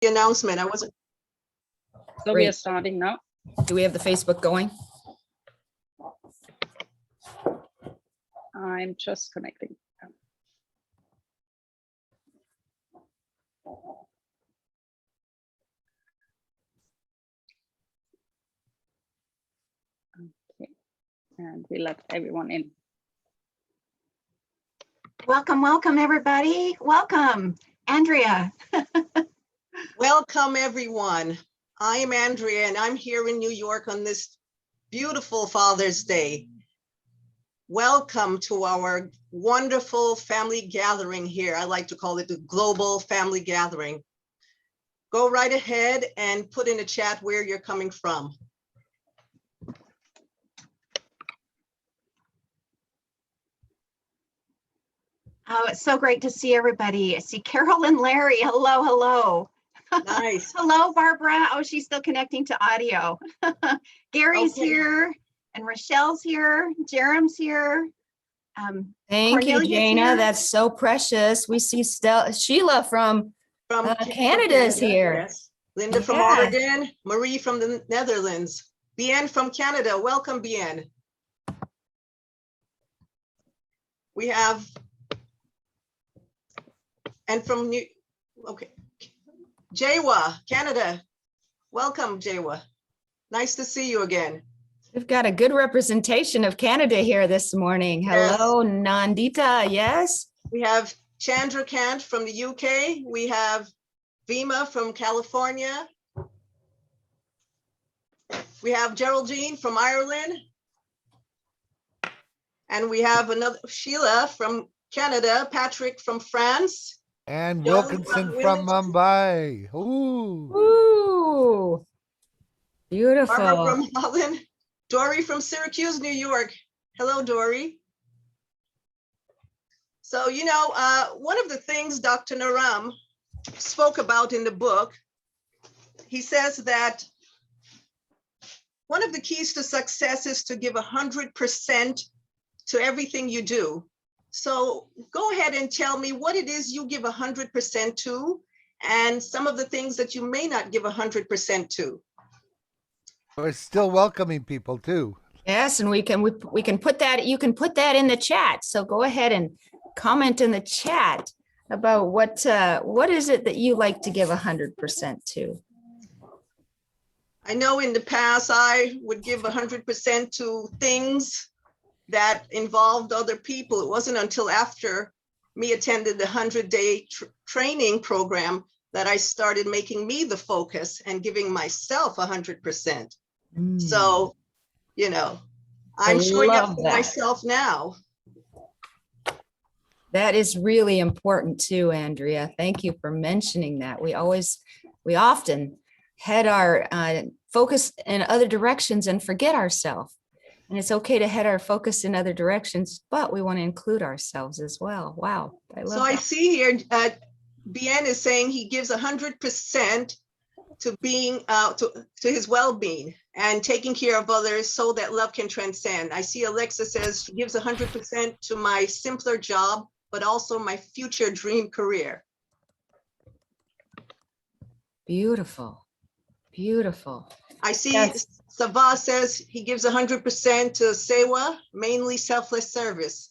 the announcement. I wasn't. So we are starting now. Do we have the Facebook going? I'm just connecting. Okay, and we let everyone in. Welcome, welcome, everybody. Welcome, Andrea. Welcome, everyone. I am Andrea, and I'm here in New York on this beautiful Father's Day. Welcome to our wonderful family gathering here. I like to call it the global family gathering. Go right ahead and put in the chat where you're coming from. Oh, it's so great to see everybody. I see Carol and Larry. Hello, hello. Nice. Hello, Barbara. Oh, she's still connecting to audio. Gary's Okay. here, and Rochelle's here. Jerem's here. Thank you, Cornelia's Jana. here. That's so precious. We see Sheila from Canada's here. Yes. Linda from Yes. Oregon, Marie from the Netherlands, Bien from Canada. Welcome, Bien. We have, and from Jawa, Canada. Welcome, Jawa. Nice to see you again. We've got a good representation of Canada here this morning. Hello, Nandita. Yes. We have Chandrakant from the UK. We have Vima from California. We have Geraldine from Ireland. And we have another Sheila from Canada, Patrick from France. And John Wilkinson from from Wilmington. Mumbai. Ooh. Ooh, beautiful. Barbara from Holland. Dory from Syracuse, New York. Hello, Dory. So, you know, one of the things Dr. Naram spoke about in the book, he says that one of the keys to success is to give 100% to everything you do. So go ahead and tell me what it is you give 100% to, and some of the things that you may not give 100% to. We're still welcoming people too. Yes, and we can put that, you can put that in the chat. So go ahead and comment in the chat about what is it that you like to give 100% to? I know in the past I would give 100% to things that involved other people. It wasn't until after me attended the 100-day training program that I started making me the focus and giving myself 100%. So, you know, I'm showing up for myself now. That is really important too, Andrea. Thank you for mentioning that. We often head our focus in other directions and forget ourselves. And it's okay to head our focus in other directions, but we want to include ourselves as well. Wow. I love I that. see here, Bien is saying he gives 100% to being, to his well-being and taking care of others so that love can transcend. I see Alexa says she gives 100% to my simpler job, but also my future dream career. Beautiful. Beautiful. I see Yes. Sava says he gives 100% to Sewa, mainly selfless service.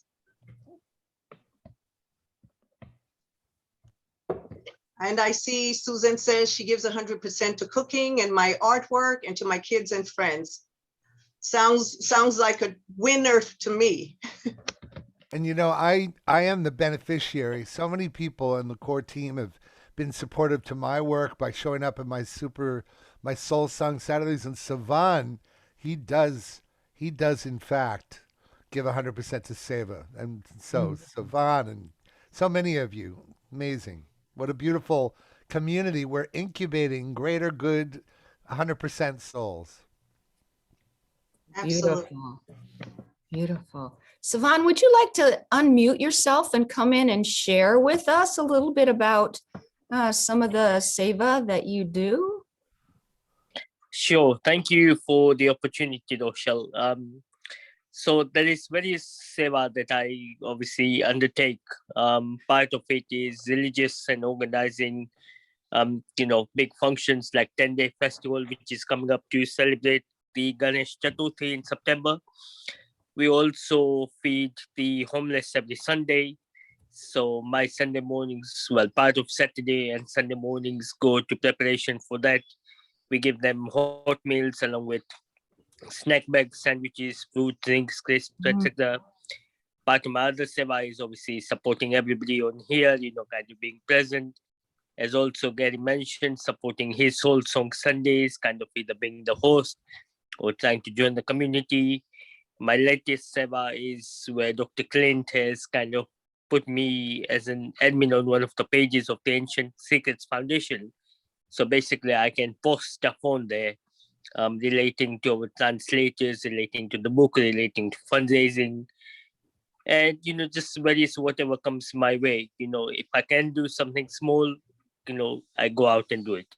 And I see Susan says she gives 100% to cooking and my artwork and to my kids and friends. Sounds like a winner to me. And you know, I am the beneficiary. So many people in the core team have been supportive to my work by showing up at my Soul Song Saturdays. And Savan, he does in fact give 100% to Seva. And so Savan and so many of you, amazing. What a beautiful community. We're incubating greater good 100% souls. Absolutely. Beautiful. Beautiful. Savan, would you like to unmute yourself and come in and share with us a little bit about some of the seva that you do? Sure. Thank you for the opportunity, Rochelle. So there is various seva that I obviously undertake. Part of it is religious and organizing big functions like 10-day festival, which is coming up to celebrate the Ganesh Chaturthi in September. We also feed the homeless every Sunday. So my Sunday mornings, well, part of Saturday and Sunday mornings go to preparation for that. We give them hot meals along with snack bags, sandwiches, fruit, drinks, crisps, etc. Part of my other seva is obviously supporting everybody on here, kind of being present. As also Gary mentioned, supporting his Soul Song Sundays, kind of either being the host or trying to join the community. My latest seva is where Dr. Clint has kind of put me as an admin on one of the pages of the Ancient Secrets Foundation. So basically, I can post stuff on there relating to our translators, relating to the book, relating to fundraising, and just various whatever comes my way. If I can do something small, I go out and do it.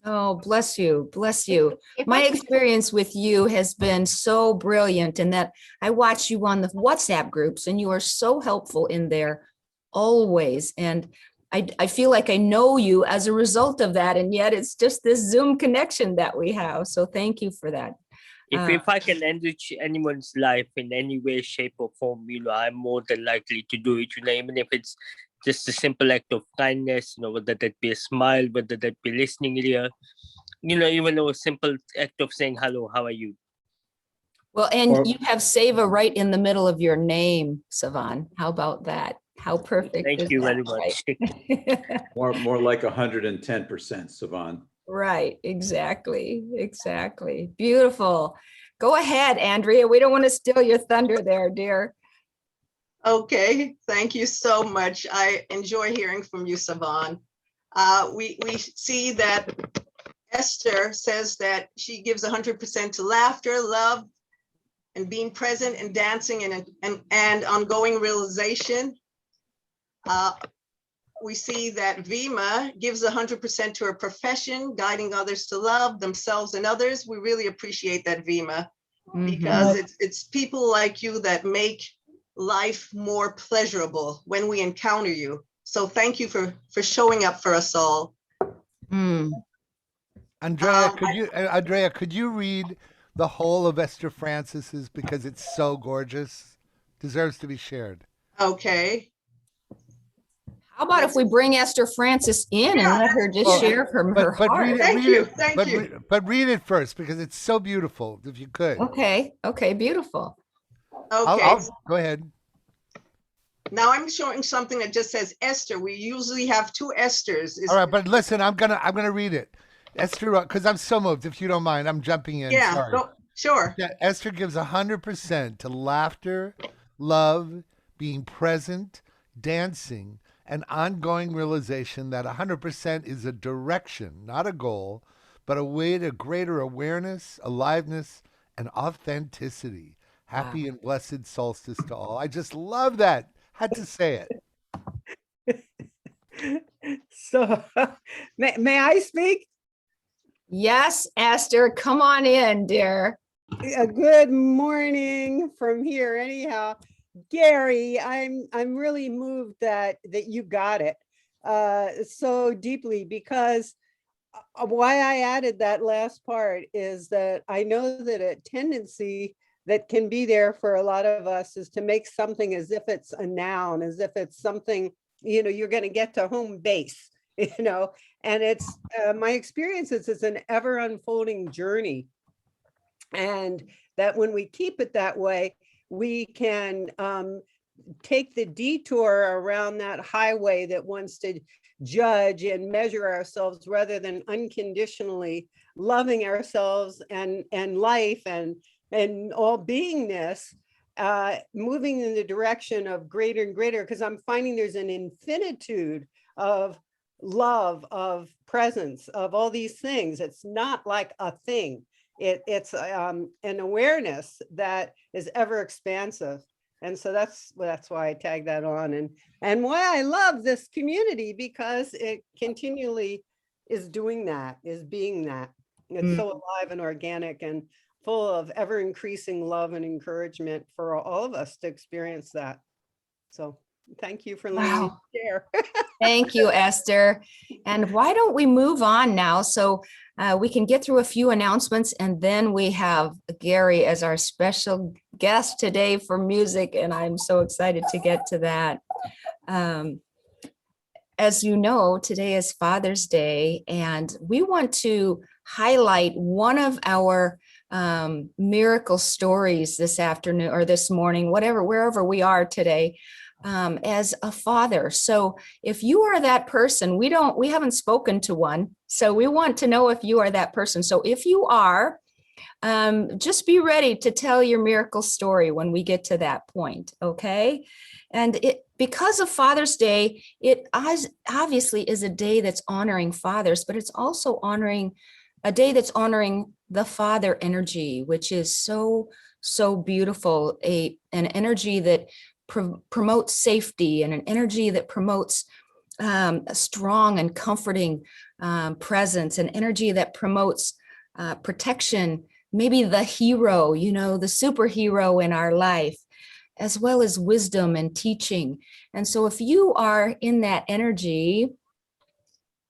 Oh, bless you. Bless you. If My I can- experience with you has been so brilliant in that I watch you on the WhatsApp groups and you are so helpful in there always. And I feel like I know you as a result of that. And yet it's just this Zoom connection that we have. So thank you for that. If I can enrich anyone's life in any way, shape, or form, I'm more than likely to do it. Even if it's just a simple act of kindness, whether that be a smile, whether that be listening ear, even a simple act of saying hello, how are you? Well, and Or- you have Seva right in the middle of your name, Savan. How about that? How perfect Thank is you that, very much. right? More like 110%, Savan. Right, exactly. Beautiful. Go ahead, Andrea. We don't want to steal your thunder there, dear. Okay, thank you so much. I enjoy hearing from you, Savan. We see that Esther says that she gives 100% to laughter, love, and being present and dancing and ongoing realization. We see that Vima gives 100% to her profession, guiding others to love themselves and others. We really appreciate that, Vima, because it's people like you that make life more pleasurable when we encounter you. So thank you for showing up for us all. Andrea, could you read the whole of Esther Francis's, because it's so gorgeous, deserves to be shared. Okay. How about if we bring Esther Francis in and let her just share from her heart? Thank you. But read it first, because it's so beautiful, if you could. Okay, beautiful. Okay. Go ahead. Now I'm showing something that just says Esther. We usually have two Esthers. All right, but listen, I'm gonna read it. Esther, because I'm so moved. If you don't mind, I'm jumping in. Yeah, Sorry. sure. Yeah, Esther gives 100% to laughter, love, being present, dancing, and ongoing realization that 100% is a direction, not a goal, but a way to greater awareness, aliveness, and authenticity. Happy and blessed solstice to all. I just love that. Had to say it. So, may I speak? Yes, Esther, come on in, dear. Good morning from here. Anyhow, Gary, I'm really moved that you got it so deeply, because why I added that last part is that I know that a tendency that can be there for a lot of us is to make something as if it's a noun, as if it's something, you're going to get to home base, and it's my experience is it's an ever unfolding journey. And that when we keep it that way, we can take the detour around that highway that wants to judge and measure ourselves, rather than unconditionally loving ourselves and life and all beingness, moving in the direction of greater and greater, because I'm finding there's an infinitude of love, of presence, of all these things. It's not like a thing. It's an awareness that is ever expansive. And so that's why I tag that on, and why I love this community, because it continually is doing that, is being that. It's so alive and organic and full of ever increasing love and encouragement for all of us to experience that. So Thank you for letting me Wow. share. Thank you, Esther. And why don't we move on now? So we can get through a few announcements, and then we have Gary as our special guest today for music, and I'm so excited to get to that. As you know, today is Father's Day, and we want to highlight one of our miracle stories this afternoon or this morning, wherever we are today, as a father. So if you are that person, we haven't spoken to one, so we want to know if you are that person. So if you are, just be ready to tell your miracle story when we get to that point, okay? And because of Father's Day, it obviously is a day that's honoring fathers, but it's also a day that's honoring the father energy, which is so beautiful, an energy that promotes safety, and an energy that promotes a strong and comforting presence, an energy that promotes protection, maybe the hero, the superhero in our life, as well as wisdom and teaching. And so if you are in that energy,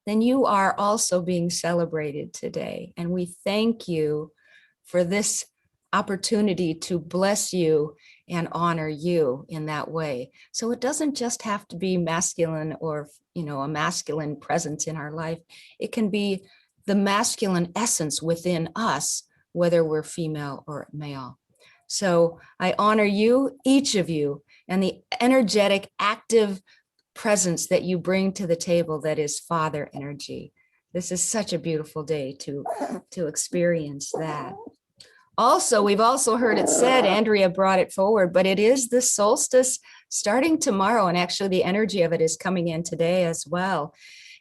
then you are also being celebrated today. And we thank you for this opportunity to bless you and honor you in that way. So it doesn't just have to be masculine or, a masculine presence in our life. It can be the masculine essence within us, whether we're female or male. So I honor you, each of you, and the energetic, active presence that you bring to the table that is father energy. This is such a beautiful day to experience that. Also, we've also heard it said, Andrea brought it forward, but it is the solstice starting tomorrow, and actually the energy of it is coming in today as well.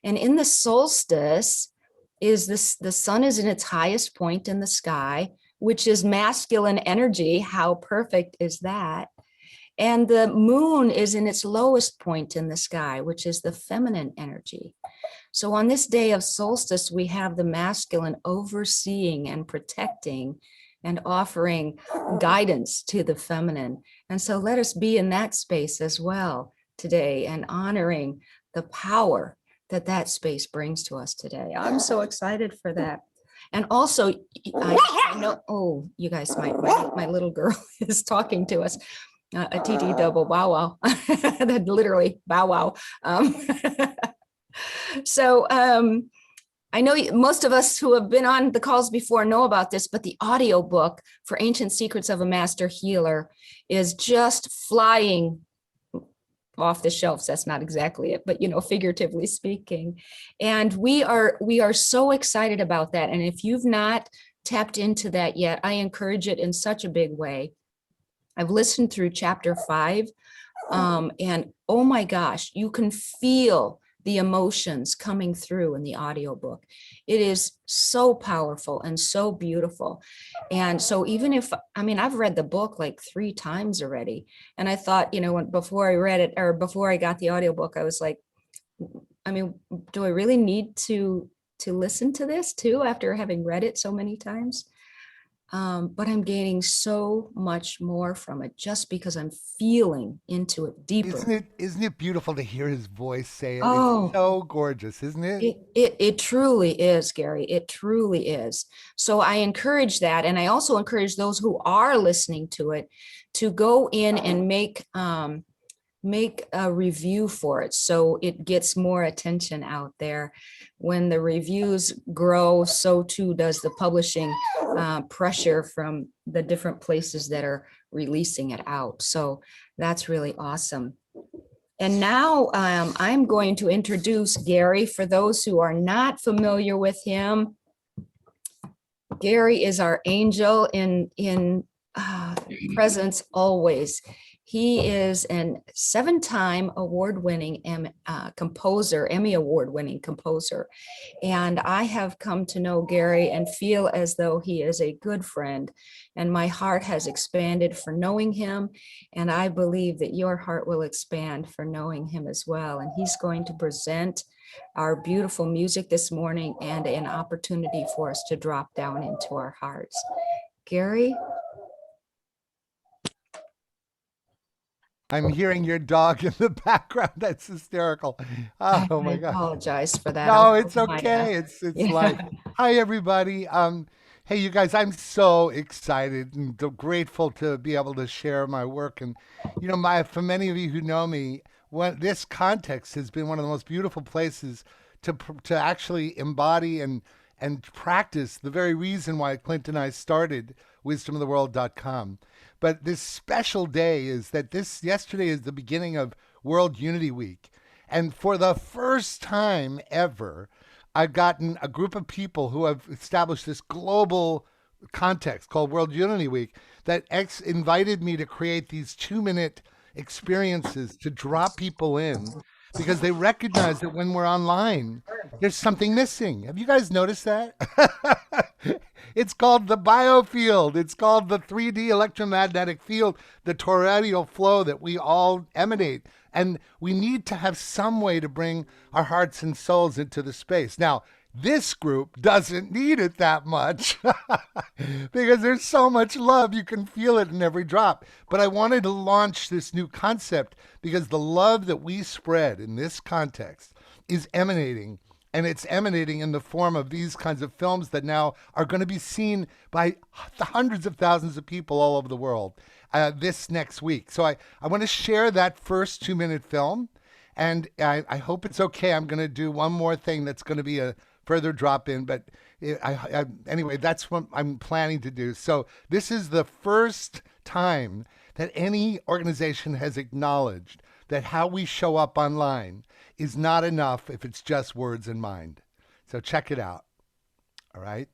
And in the solstice is the sun is in its highest point in the sky, which is masculine energy. How perfect is that? And the moon is in its lowest point in the sky, which is the feminine energy. So on this day of solstice, we have the masculine overseeing and protecting and offering guidance to the feminine. And so let us be in that space as well today, and honoring the power that space brings to us today. I'm so excited for that. And also, I know, oh, you guys, my little girl is talking to us. A TT double bow wow. That literally bow wow. So I know most of us who have been on the calls before know about this, but the audio book for Ancient Secrets of a Master Healer is just flying off the shelves. That's not exactly it, but figuratively speaking. And we are so excited about that. And if you've not tapped into that yet, I encourage it in such a big way. I've listened through chapter 5, and oh my gosh, you can feel the emotions coming through in the audiobook. It is so powerful and so beautiful. And so even if, I've read the book like 3 times already. And I thought, before I read it, or before I got the audiobook, I was like, do I really need to listen to this too, after having read it so many times? But I'm gaining so much more from it just because I'm feeling into it deeper. Isn't it beautiful to hear his voice say it? Oh. It's so gorgeous, isn't it? It truly is, Gary. It truly is. So I encourage that. And I also encourage those who are listening to it to go in and make a review for it, so it gets more attention out there. When the reviews grow, so too does the publishing pressure from the different places that are releasing it out. So that's really awesome. And now I'm going to introduce Gary. For those who are not familiar with him, Gary is our angel in presence always. He is a 7-time award-winning composer, Emmy award-winning composer. And I have come to know Gary and feel as though he is a good friend. And my heart has expanded for knowing him. And I believe that your heart will expand for knowing him as well. And he's going to present our beautiful music this morning and an opportunity for us to drop down into our hearts. Gary? I'm hearing your dog in the background. That's hysterical. Oh my I God. apologize for that. No, I'll it's hold my, okay. It's yeah. life. Hi everybody. Hey you guys, I'm so excited and grateful to be able to share my work. And you know, for many of you who know me, this context has been one of the most beautiful places to actually embody and practice the very reason why Clint and I started wisdomoftheworld.com. But this special day is that yesterday is the beginning of World Unity Week. And for the first time ever, I've gotten a group of people who have established this global context called World Unity Week that invited me to create these 2-minute experiences to drop people in because they recognize that when we're online, there's something missing. Have you guys noticed that? It's called the biofield. It's called the 3D electromagnetic field, the toroidal flow that we all emanate. And we need to have some way to bring our hearts and souls into the space. Now, this group doesn't need it that much because there's so much love. You can feel it in every drop. But I wanted to launch this new concept because the love that we spread in this context is emanating. And it's emanating in the form of these kinds of films that now are going to be seen by hundreds of thousands of people all over the world this next week. So I want to share that first 2-minute film. And I hope it's okay. I'm going to do one more thing that's going to be a further drop in. But anyway, that's what I'm planning to do. So this is the first time that any organization has acknowledged that how we show up online is not enough if it's just words and mind. So check it out. All right.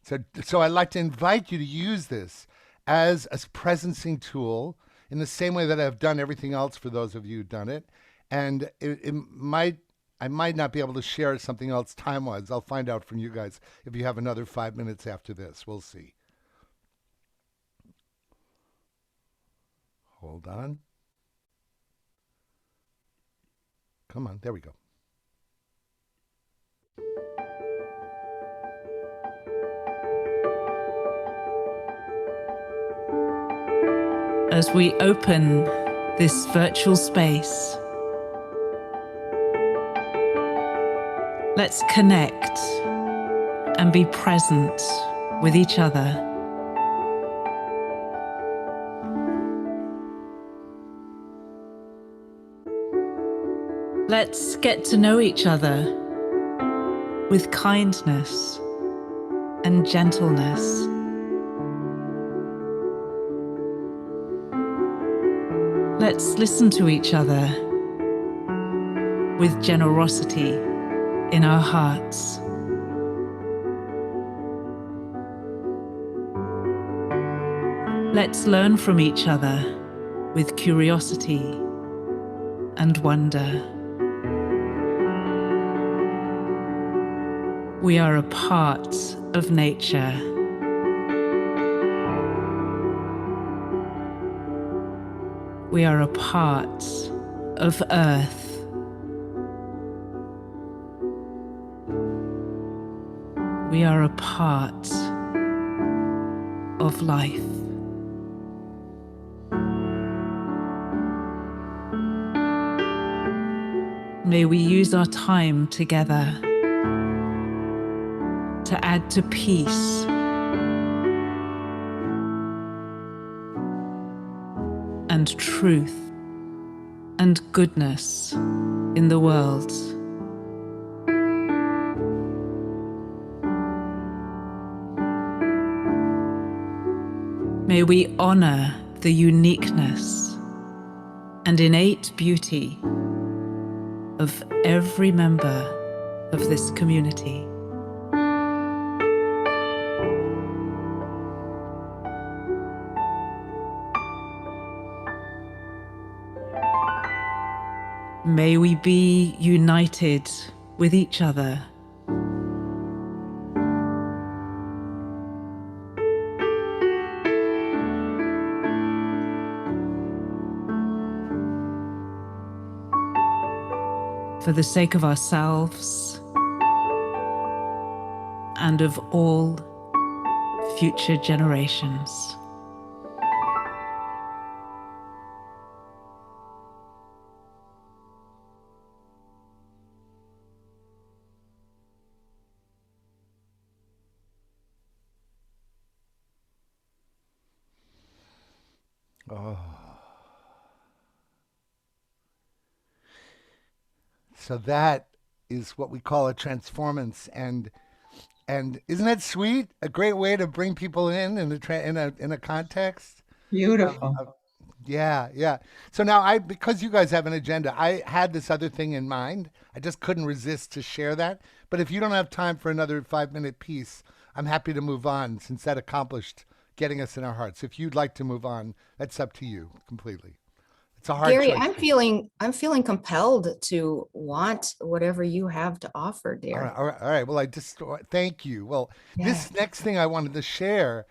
So I'd like to invite you to use this as a presencing tool in the same way that I've done everything else for those of you who've done it. And I might not be able to share something else time-wise. I'll find out from you guys if you have another 5 minutes after this. We'll see. Hold on. Come on, there we go. As we open this virtual space, let's connect and be present with each other. Let's get to know each other with kindness and gentleness. Let's listen to each other with generosity in our hearts. Let's learn from each other with curiosity and wonder. We are a part of nature. We are a part of Earth. We are a part of life. May we use our time together to add to peace and truth and goodness in the world. May we honor the uniqueness and innate beauty of every member of this community. May we be united with each other. For the sake of ourselves and of all future generations. Oh. So that is what we call a transformance, and isn't that sweet? A great way to bring people in a context. Beautiful. Yeah, yeah. So now because you guys have an agenda, I had this other thing in mind. I just couldn't resist to share that. But if you don't have time for another 5-minute piece, I'm happy to move on since that accomplished getting us in our hearts. If you'd like to move on, that's up to you completely. It's a hard Gary, choice. I'm feeling compelled to want whatever you have to offer, dear. All right, all right, all right. Well, I just thank you. Well, this next thing I wanted to share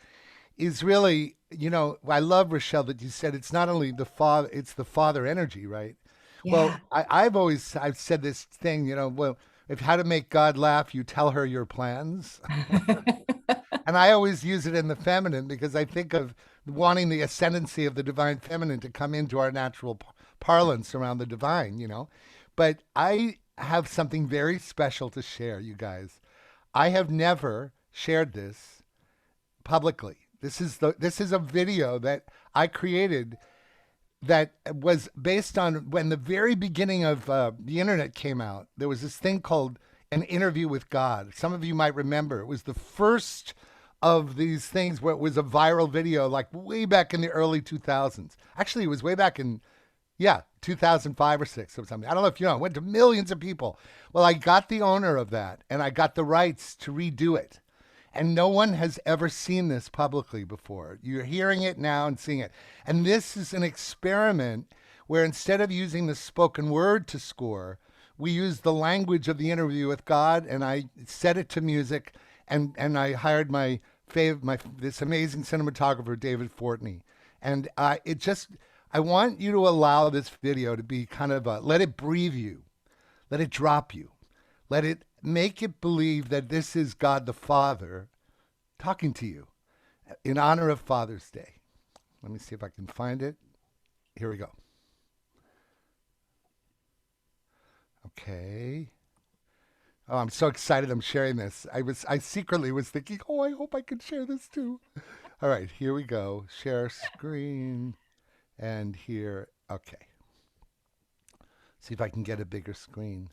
is really, I love, Rochelle, that you said it's not only the father, it's the father energy, right? Yeah. Well, I've said this thing, well, if how to make God laugh, you tell her your plans. And I always use it in the feminine because I think of wanting the ascendancy of the divine feminine to come into our natural parlance around the divine, But I have something very special to share, you guys. I have never shared this publicly. This is a video that I created that was based on when the very beginning of the internet came out. There was this thing called An Interview with God. Some of you might remember. It was the first of these things where it was a viral video, like way back in the early 2000s. Actually, it was way back in 2005 or 6 or something. I don't know if you know. It went to millions of people. Well, I got the owner of that, and I got the rights to redo it. And no one has ever seen this publicly before. You're hearing it now and seeing it. And this is an experiment where instead of using the spoken word to score, we use the language of the interview with God, and I set it to music, and I hired this amazing cinematographer, David Fortney. And I want you to allow this video to be kind of let it breathe you, let it drop you, let it make it believe that this is God the Father talking to you in honor of Father's Day. Let me see if I can find it. Here we go. Okay. Oh, I'm so excited I'm sharing this. I secretly was thinking, oh, I hope I can share this too. All right, here we go. Share screen. And here, okay. See if I can get a bigger screen.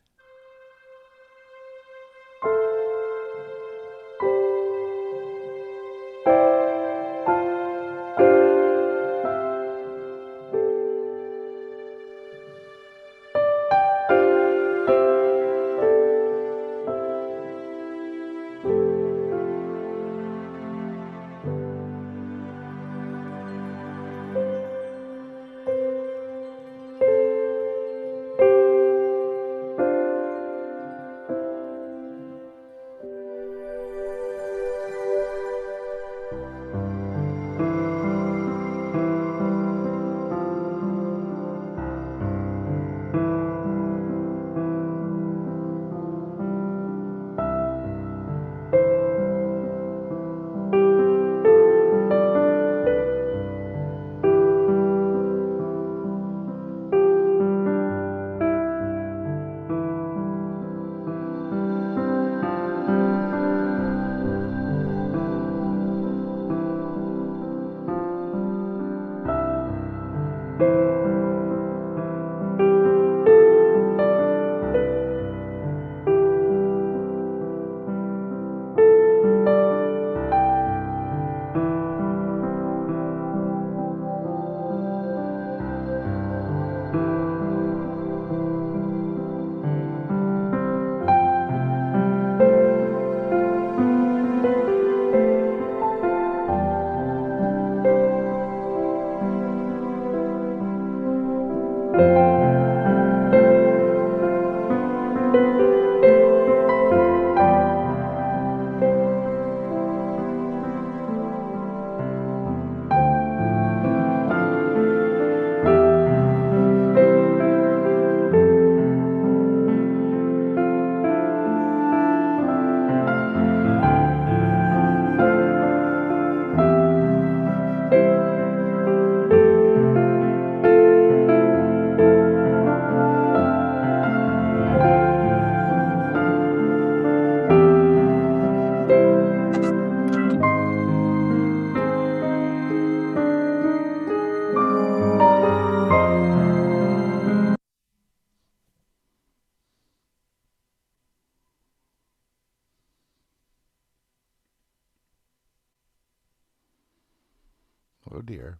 Oh dear.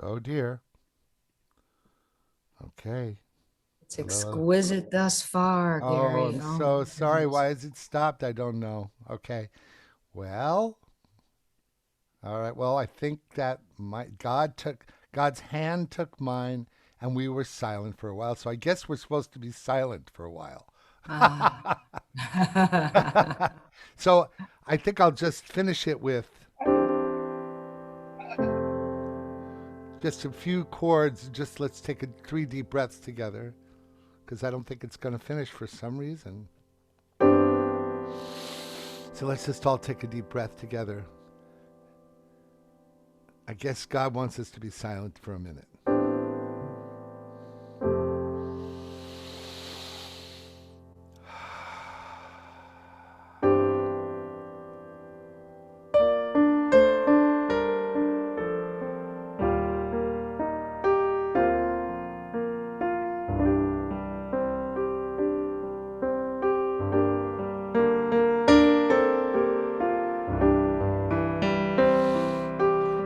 Oh dear. Okay. It's Hello. exquisite thus far, Oh, Gary. I'm Oh, so my sorry. goodness. Why is it stopped? I don't know. Okay. Well, all right. Well, I think that God's hand took mine and we were silent for a while. So I guess we're supposed to be silent for a while. Ah. So I think I'll just finish it with just a few chords. Just let's take 3 deep breaths together because I don't think it's going to finish for some reason. So let's just all take a deep breath together. I guess God wants us to be silent for a minute.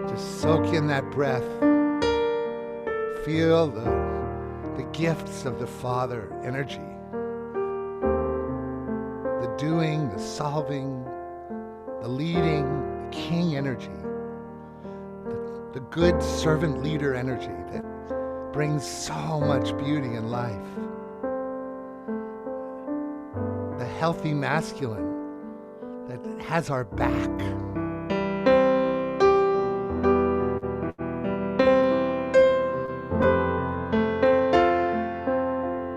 Just soak in that breath. Feel the gifts of the Father energy. The doing, the solving, the leading, the king energy. The good servant leader energy that brings so much beauty in life. The healthy masculine that has our back.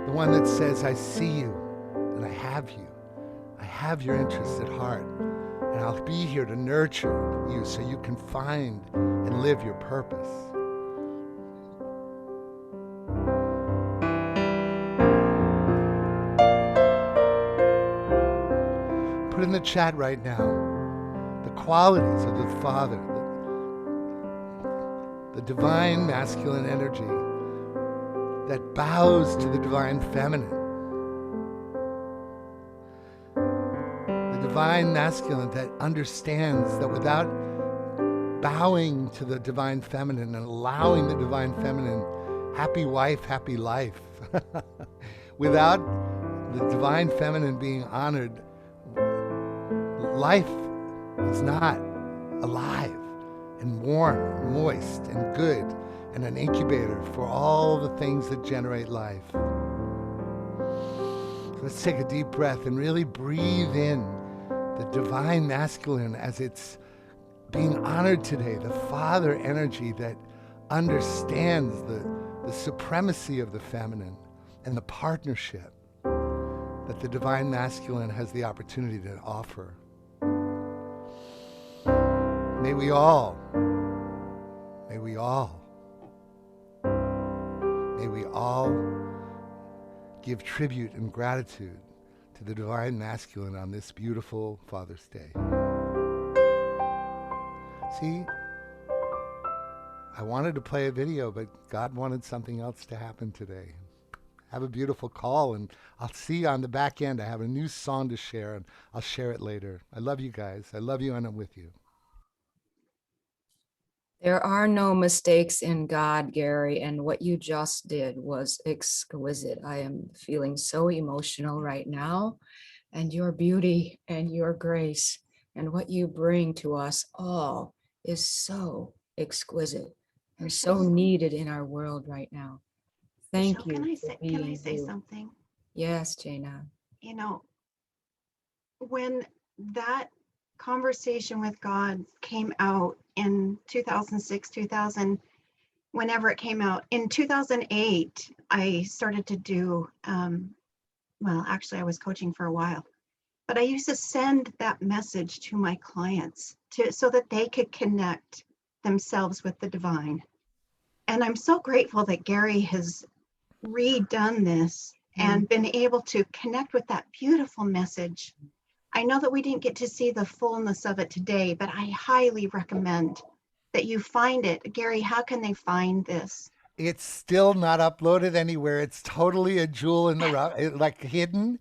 The one that says, I see you and I have you. I have your interests at heart. And I'll be here to nurture you so you can find and live your purpose. Put in the chat right now the qualities of the Father, the divine masculine energy that bows to the divine feminine. The divine masculine that understands that without bowing to the divine feminine and allowing the divine feminine, happy wife, happy life. Without the divine feminine being honored, life is not alive and warm, and moist and good, and an incubator for all the things that generate life. So let's take a deep breath and really breathe in the divine masculine as it's being honored today, the Father energy that understands the supremacy of the feminine and the partnership that the divine masculine has the opportunity to offer. May we all give tribute and gratitude to the divine masculine on this beautiful Father's Day. See, I wanted to play a video, but God wanted something else to happen today. Have a beautiful call, and I'll see you on the back end. I have a new song to share, and I'll share it later. I love you guys. I love you, and I'm with you. There are no mistakes in God, Gary, and what you just did was exquisite. I am feeling so emotional right now, and your beauty and your grace and what you bring to us all is so exquisite and so needed in our world right now. Thank Michelle, you can for I being say you. something? Yes, Jaina. You know, when that conversation with God came out in 2006, 2000, whenever it came out, in 2008, I started to do, well, actually, I was coaching for a while, but I used to send that message to my clients so that they could connect themselves with the divine. And I'm so grateful that Gary has redone this and been able to connect with that beautiful message. I know that we didn't get to see the fullness of it today, but I highly recommend that you find it. Gary, how can they find this? It's still not uploaded anywhere. It's totally a jewel in the rough, like hidden.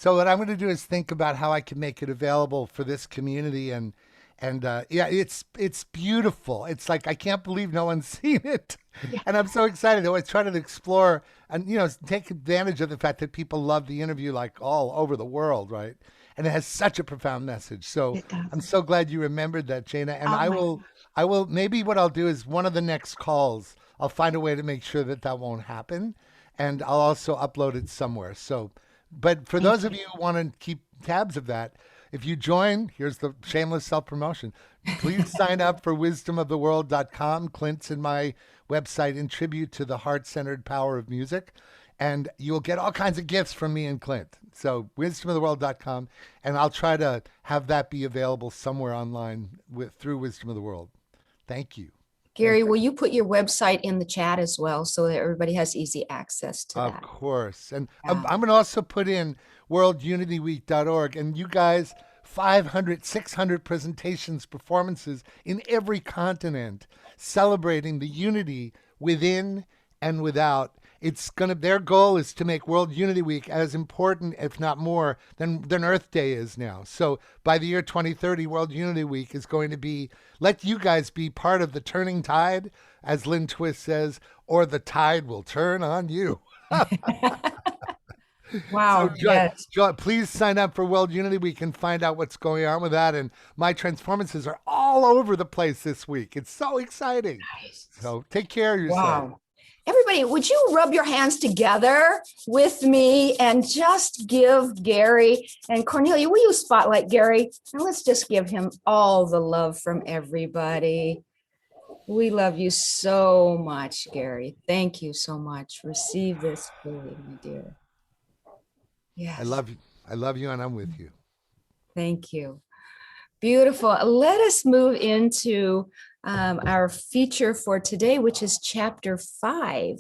So what I'm going to do is think about how I can make it available for this community, and yeah, it's beautiful. It's like I can't believe no one's seen it, and I'm so excited. I always try to explore and take advantage of the fact that people love the interview like all over the world, right? And it has such a profound message. So It does. I'm so glad you remembered that, Jana. And Oh I my will. I will. Maybe what I'll do is one of the next calls, I'll find a way to make sure that that won't happen, and I'll also upload it somewhere. So, but for those of you who want to keep tabs of that, if you join, here's the shameless self-promotion. Please sign up for wisdomoftheworld.com. Clint's and my website in tribute to the heart-centered power of music. And you'll get all kinds of gifts from me and Clint. So wisdomoftheworld.com. And I'll try to have that be available somewhere online through Wisdom of the World. Thank you. Gary, will you put your website in the chat as well so that everybody has easy access to Of that? course. And Yeah. I'm going to also put in worldunityweek.org. And you guys, 500, 600 presentations, performances in every continent celebrating the unity within and without. Their goal is to make World Unity Week as important, if not more, than Earth Day is now. So by the year 2030, World Unity Week is going to let you guys be part of the turning tide, as Lynn Twist says, or the tide will turn on you. Wow. So Yes. please sign up for World Unity Week and find out what's going on with that. And my transformances are all over the place this week. It's so exciting. Nice. So take care of yourself. Wow. Everybody, would you rub your hands together with me and just give Gary and Cornelia, will you spotlight Gary? And let's just give him all the love from everybody. We love you so much, Gary. Thank you so much. Receive this fully, my dear. Yes. I love you. I love you, and I'm with you. Thank you. Beautiful. Let us move into our feature for today, which is chapter 5.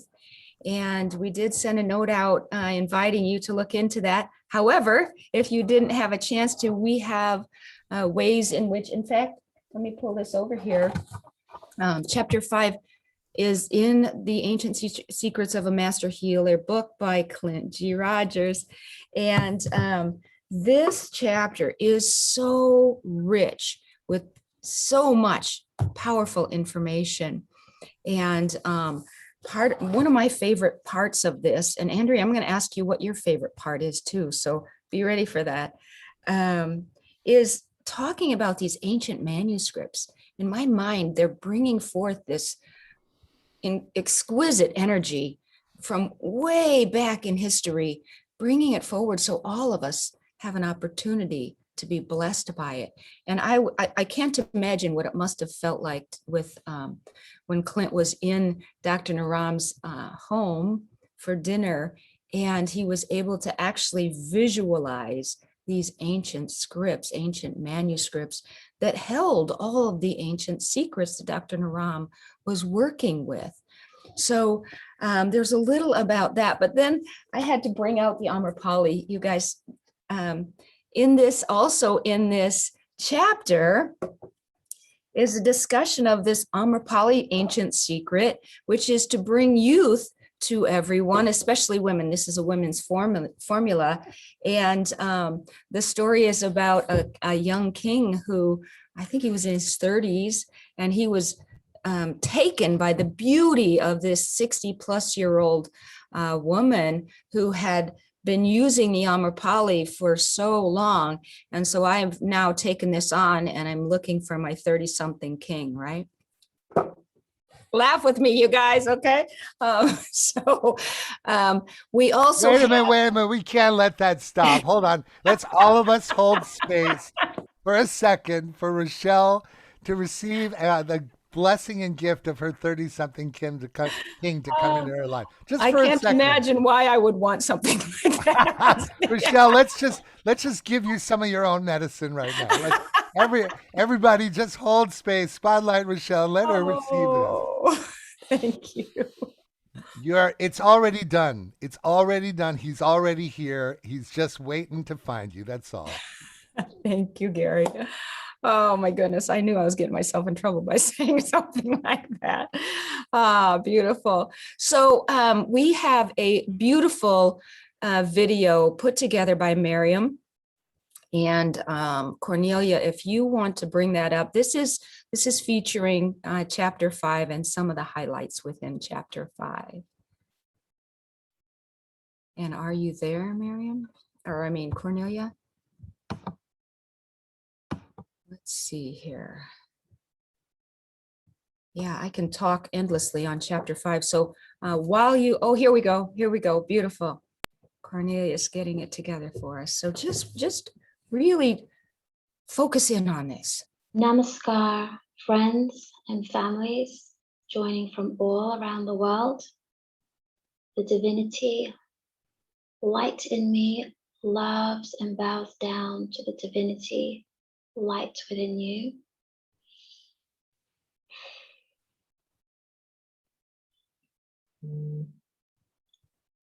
And we did send a note out inviting you to look into that. However, if you didn't have a chance to, we have ways in which, in fact, let me pull this over here. Chapter 5 is in the Ancient Secrets of a Master Healer book by Clint G. Rogers. And this chapter is so rich with so much powerful information. And one of my favorite parts of this, and Andrea, I'm going to ask you what your favorite part is too, so be ready for that, is talking about these ancient manuscripts. In my mind, they're bringing forth this exquisite energy from way back in history, bringing it forward so all of us have an opportunity to be blessed by it. And I can't imagine what it must have felt like with when Clint was in Dr. Naram's home for dinner, and he was able to actually visualize these ancient scripts, ancient manuscripts that held all of the ancient secrets that Dr. Naram was working with. So there's a little about that, but then I had to bring out the Amrapali, you guys. In this chapter is a discussion of this Amrapali ancient secret, which is to bring youth to everyone, especially women. This is a women's formula. And the story is about a young king who, I think he was in his 30s, and he was taken by the beauty of this 60-plus-year-old woman who had been using the Amrapali for so long. And so I have now taken this on, and I'm looking for my 30-something king, right? Laugh with me, you guys, okay? We also Wait a minute. We can't let that stop. Hold on. Let's all of us hold space for a second for Rochelle to receive the blessing and gift of her 30-something king to come into her life. Just I for a can't second. imagine why I would want something like that. Rochelle, let's just give you some of your own medicine right now. Everybody just hold space. Spotlight Rochelle. Let her receive this. Thank you. It's already done. It's already done. He's already here. He's just waiting to find you. That's all. Thank you, Gary. Oh my goodness. I knew I was getting myself in trouble by saying something like that. Beautiful. So we have a beautiful video put together by Miriam. And Cornelia, if you want to bring that up, this is featuring chapter 5 and some of the highlights within chapter 5. And are you there, Miriam? Or I mean, Cornelia? Let's see here. Yeah, I can talk endlessly on chapter 5. So while you, oh, here we go. Here we go. Beautiful. Cornelia is getting it together for us. So just really focus in on this. Namaskar, friends and families joining from all around the world. The divinity, light in me, loves and bows down to the divinity, light within you.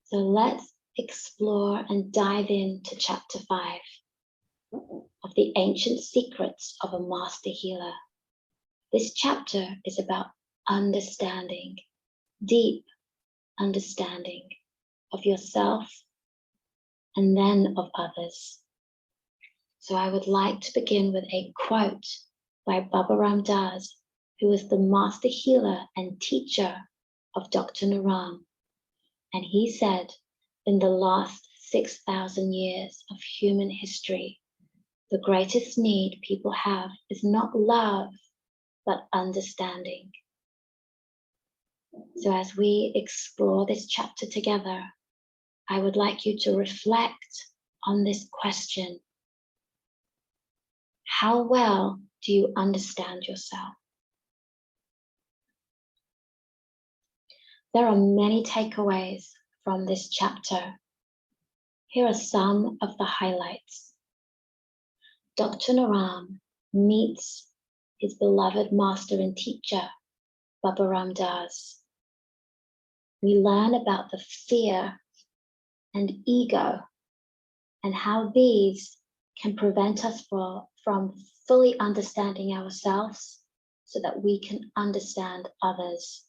So let's explore and dive into chapter 5 of the ancient secrets of a master healer. This chapter is about understanding, deep understanding of yourself and then of others. So I would like to begin with a quote by Baba Ram Das, who is the master healer and teacher of Dr. Naram. And he said, in the last 6,000 years of human history, the greatest need people have is not love, but understanding. So as we explore this chapter together, I would like you to reflect on this question. How well do you understand yourself? There are many takeaways from this chapter. Here are some of the highlights. Dr. Naram meets his beloved master and teacher, Baba Ram Das. We learn about the fear and ego and how these can prevent us from fully understanding ourselves so that we can understand others.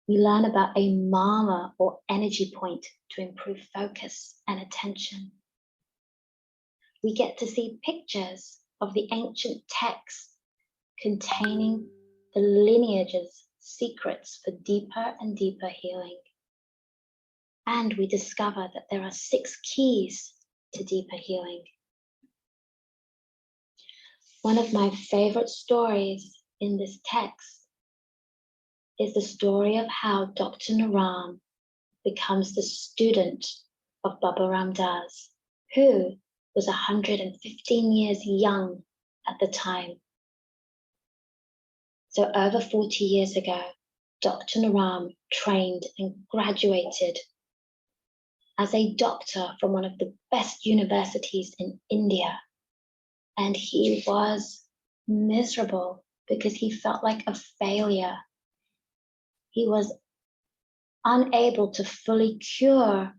We learn about a mama or energy point to improve focus and attention. We get to see pictures of the ancient texts containing the lineage's secrets for deeper and deeper healing. And we discover that there are 6 keys to deeper healing. One of my favorite stories in this text is the story of how Dr. Naram becomes the student of Baba Ram Das, who was 115 years young at the time. So over 40 years ago, Dr. Naram trained and graduated as a doctor from one of the best universities in India. And he was miserable because he felt like a failure. He was unable to fully cure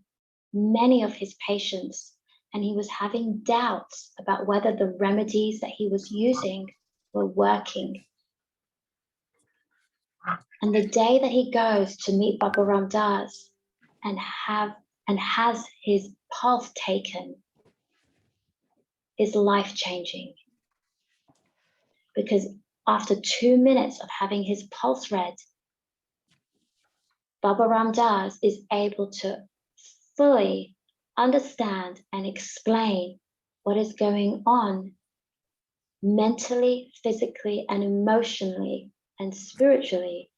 many of his patients, and he was having doubts about whether the remedies that he was using were working. And the day that he goes to meet Baba Ram Das and has his pulse taken is life-changing. Because after 2 minutes of having his pulse read, Baba Ram Das is able to fully understand and explain what is going on mentally, physically, and emotionally, and spiritually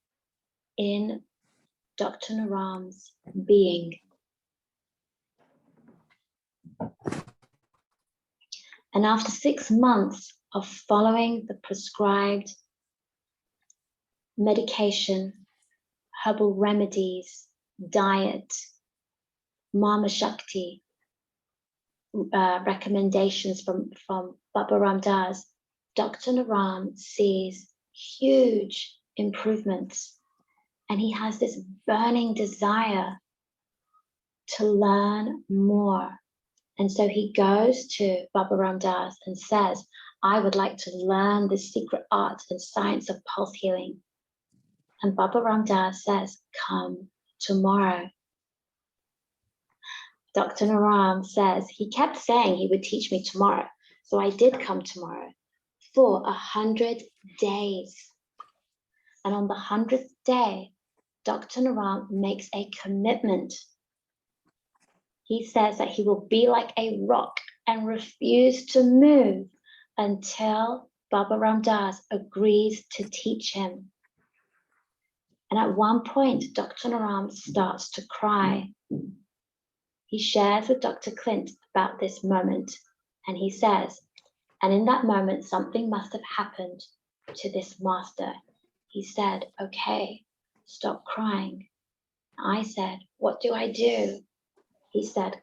in Dr. Naram's being. And after 6 months of following the prescribed medication, herbal remedies, diet, Mama Shakti recommendations from Baba Ram Das, Dr. Naram sees huge improvements, and he has this burning desire to learn more. And so he goes to Baba Ram Das and says, I would like to learn the secret art and science of pulse healing. And Baba Ram Das says, come tomorrow. Dr. Naram says he kept saying he would teach me tomorrow. So I did come tomorrow for 100 days. And on the 100th day, Dr. Naram makes a commitment. He says that he will be like a rock and refuse to move until Baba Ram Das agrees to teach him. And at one point, Dr. Naram starts to cry. He shares with Dr. Clint about this moment, and he says, and in that moment, something must have happened to this master. He said, okay, stop crying. I said, what do I do? He said,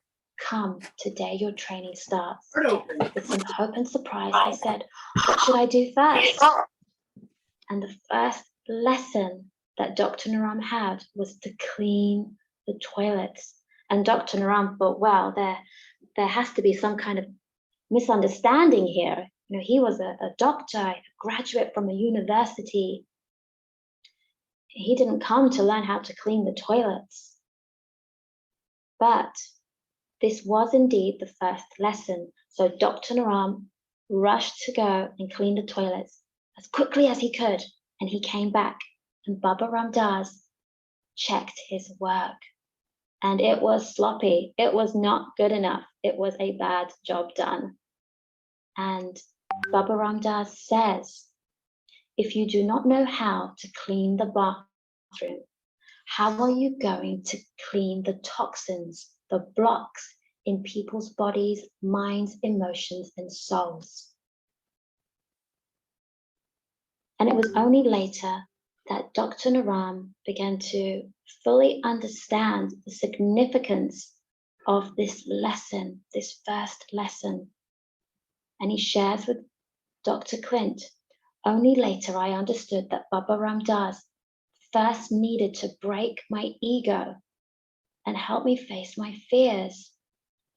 come, today your training starts. With some hope and surprise, I said, what should I do first? And the first lesson that Dr. Naram had was to clean the toilets. And Dr. Naram thought, well, there has to be some kind of misunderstanding here. You know, he was a doctor, a graduate from a university. He didn't come to learn how to clean the toilets. But this was indeed the first lesson. So Dr. Naram rushed to go and clean the toilets as quickly as he could. And he came back, and Baba Ram Das checked his work. And it was sloppy. It was not good enough. It was a bad job done. And Baba Ram Das says, if you do not know how to clean the bathroom, how are you going to clean the toxins, the blocks in people's bodies, minds, emotions, and souls? And it was only later that Dr. Naram began to fully understand the significance of this lesson, this first lesson. And he shares with Dr. Clint, only later I understood that Baba Ram Das first needed to break my ego and help me face my fears.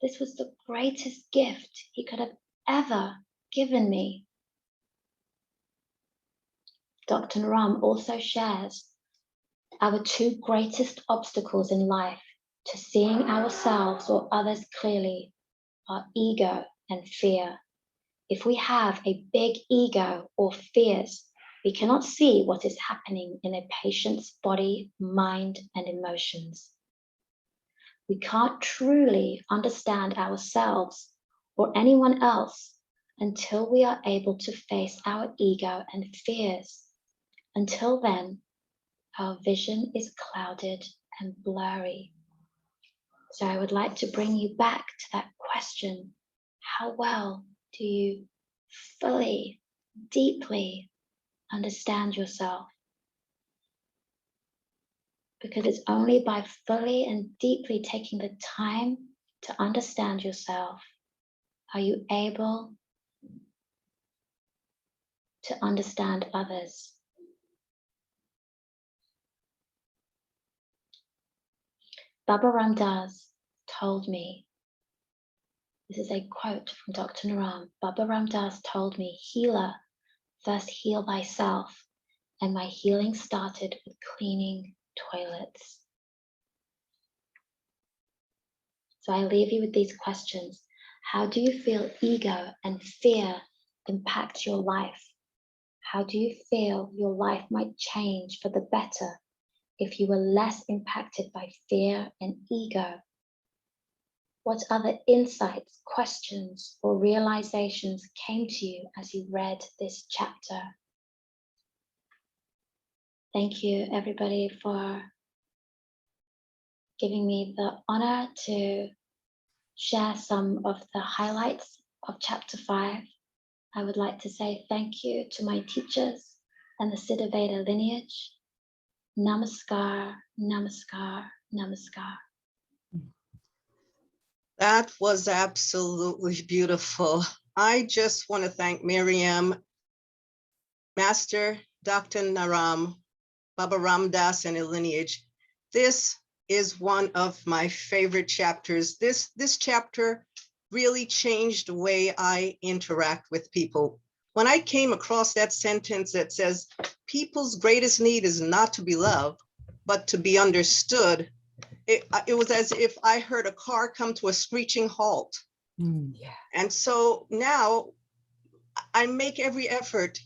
This was the greatest gift he could have ever given me. Dr. Naram also shares our two greatest obstacles in life to seeing ourselves or others clearly are ego and fear. If we have a big ego or fears, we cannot see what is happening in a patient's body, mind, and emotions. We can't truly understand ourselves or anyone else until we are able to face our ego and fears. Until then, our vision is clouded and blurry. So I would like to bring you back to that question. How well do you fully, deeply understand yourself? Because it's only by fully and deeply taking the time to understand yourself are you able to understand others. Baba Ram Das told me, this is a quote from Dr. Naram, Baba Ram Das told me, healer, first heal thyself. And my healing started with cleaning toilets. So I leave you with these questions. How do you feel ego and fear impact your life? How do you feel your life might change for the better if you were less impacted by fear and ego? What other insights, questions, or realizations came to you as you read this chapter? Thank you, everybody, for giving me the honor to share some of the highlights of chapter 5. I would like to say thank you to my teachers and the Siddha Veda lineage. Namaskar, namaskar, namaskar. That was absolutely beautiful. I just want to thank Miriam, Master Dr. Naram, Baba Ram Das, and a lineage. This is one of my favorite chapters. This chapter really changed the way I interact with people. When I came across that sentence that says, people's greatest need is not to be loved, but to be understood, it was as if I heard a car come to a screeching halt. Yeah. And so now I make every effort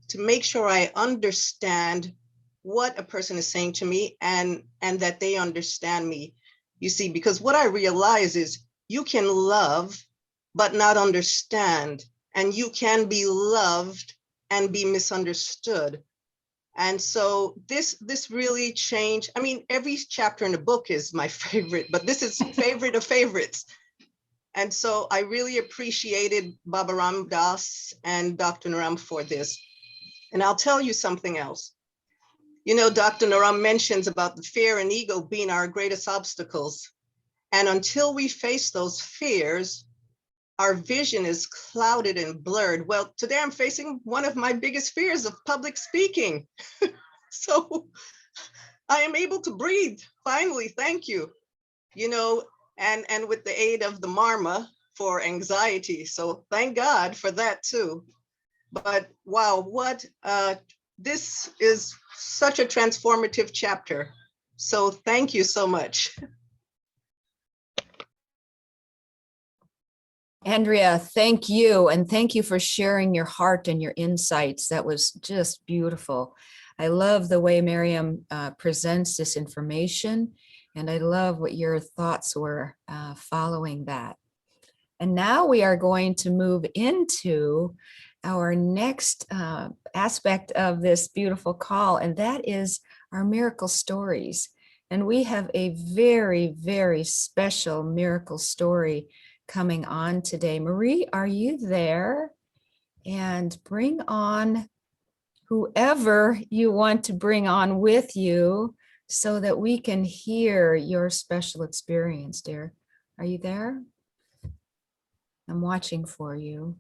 to make sure I understand what a person is saying to me and that they understand me. You see, because what I realize is you can love but not understand, and you can be loved and be misunderstood. And so this really changed. I mean, every chapter in the book is my favorite, but this is favorite of favorites. And so I really appreciated Baba Ram Das and Dr. Naram for this. And I'll tell you something else. You know, Dr. Naram mentions about the fear and ego being our greatest obstacles. And until we face those fears, our vision is clouded and blurred. Well, today I'm facing one of my biggest fears of public speaking. So I am able to breathe, finally, thank you. You know, and with the aid of the Marma for anxiety. So thank God for that too. But wow, this is such a transformative chapter. So thank you so much. Andrea, thank you. And thank you for sharing your heart and your insights. That was just beautiful. I love the way Miriam presents this information. And I love what your thoughts were following that. And now we are going to move into our next aspect of this beautiful call, and that is our miracle stories. And we have a very, very special miracle story coming on today. Marie, are you there? And bring on whoever you want to bring on with you so that we can hear your special experience, dear. Are you there? I'm watching for you.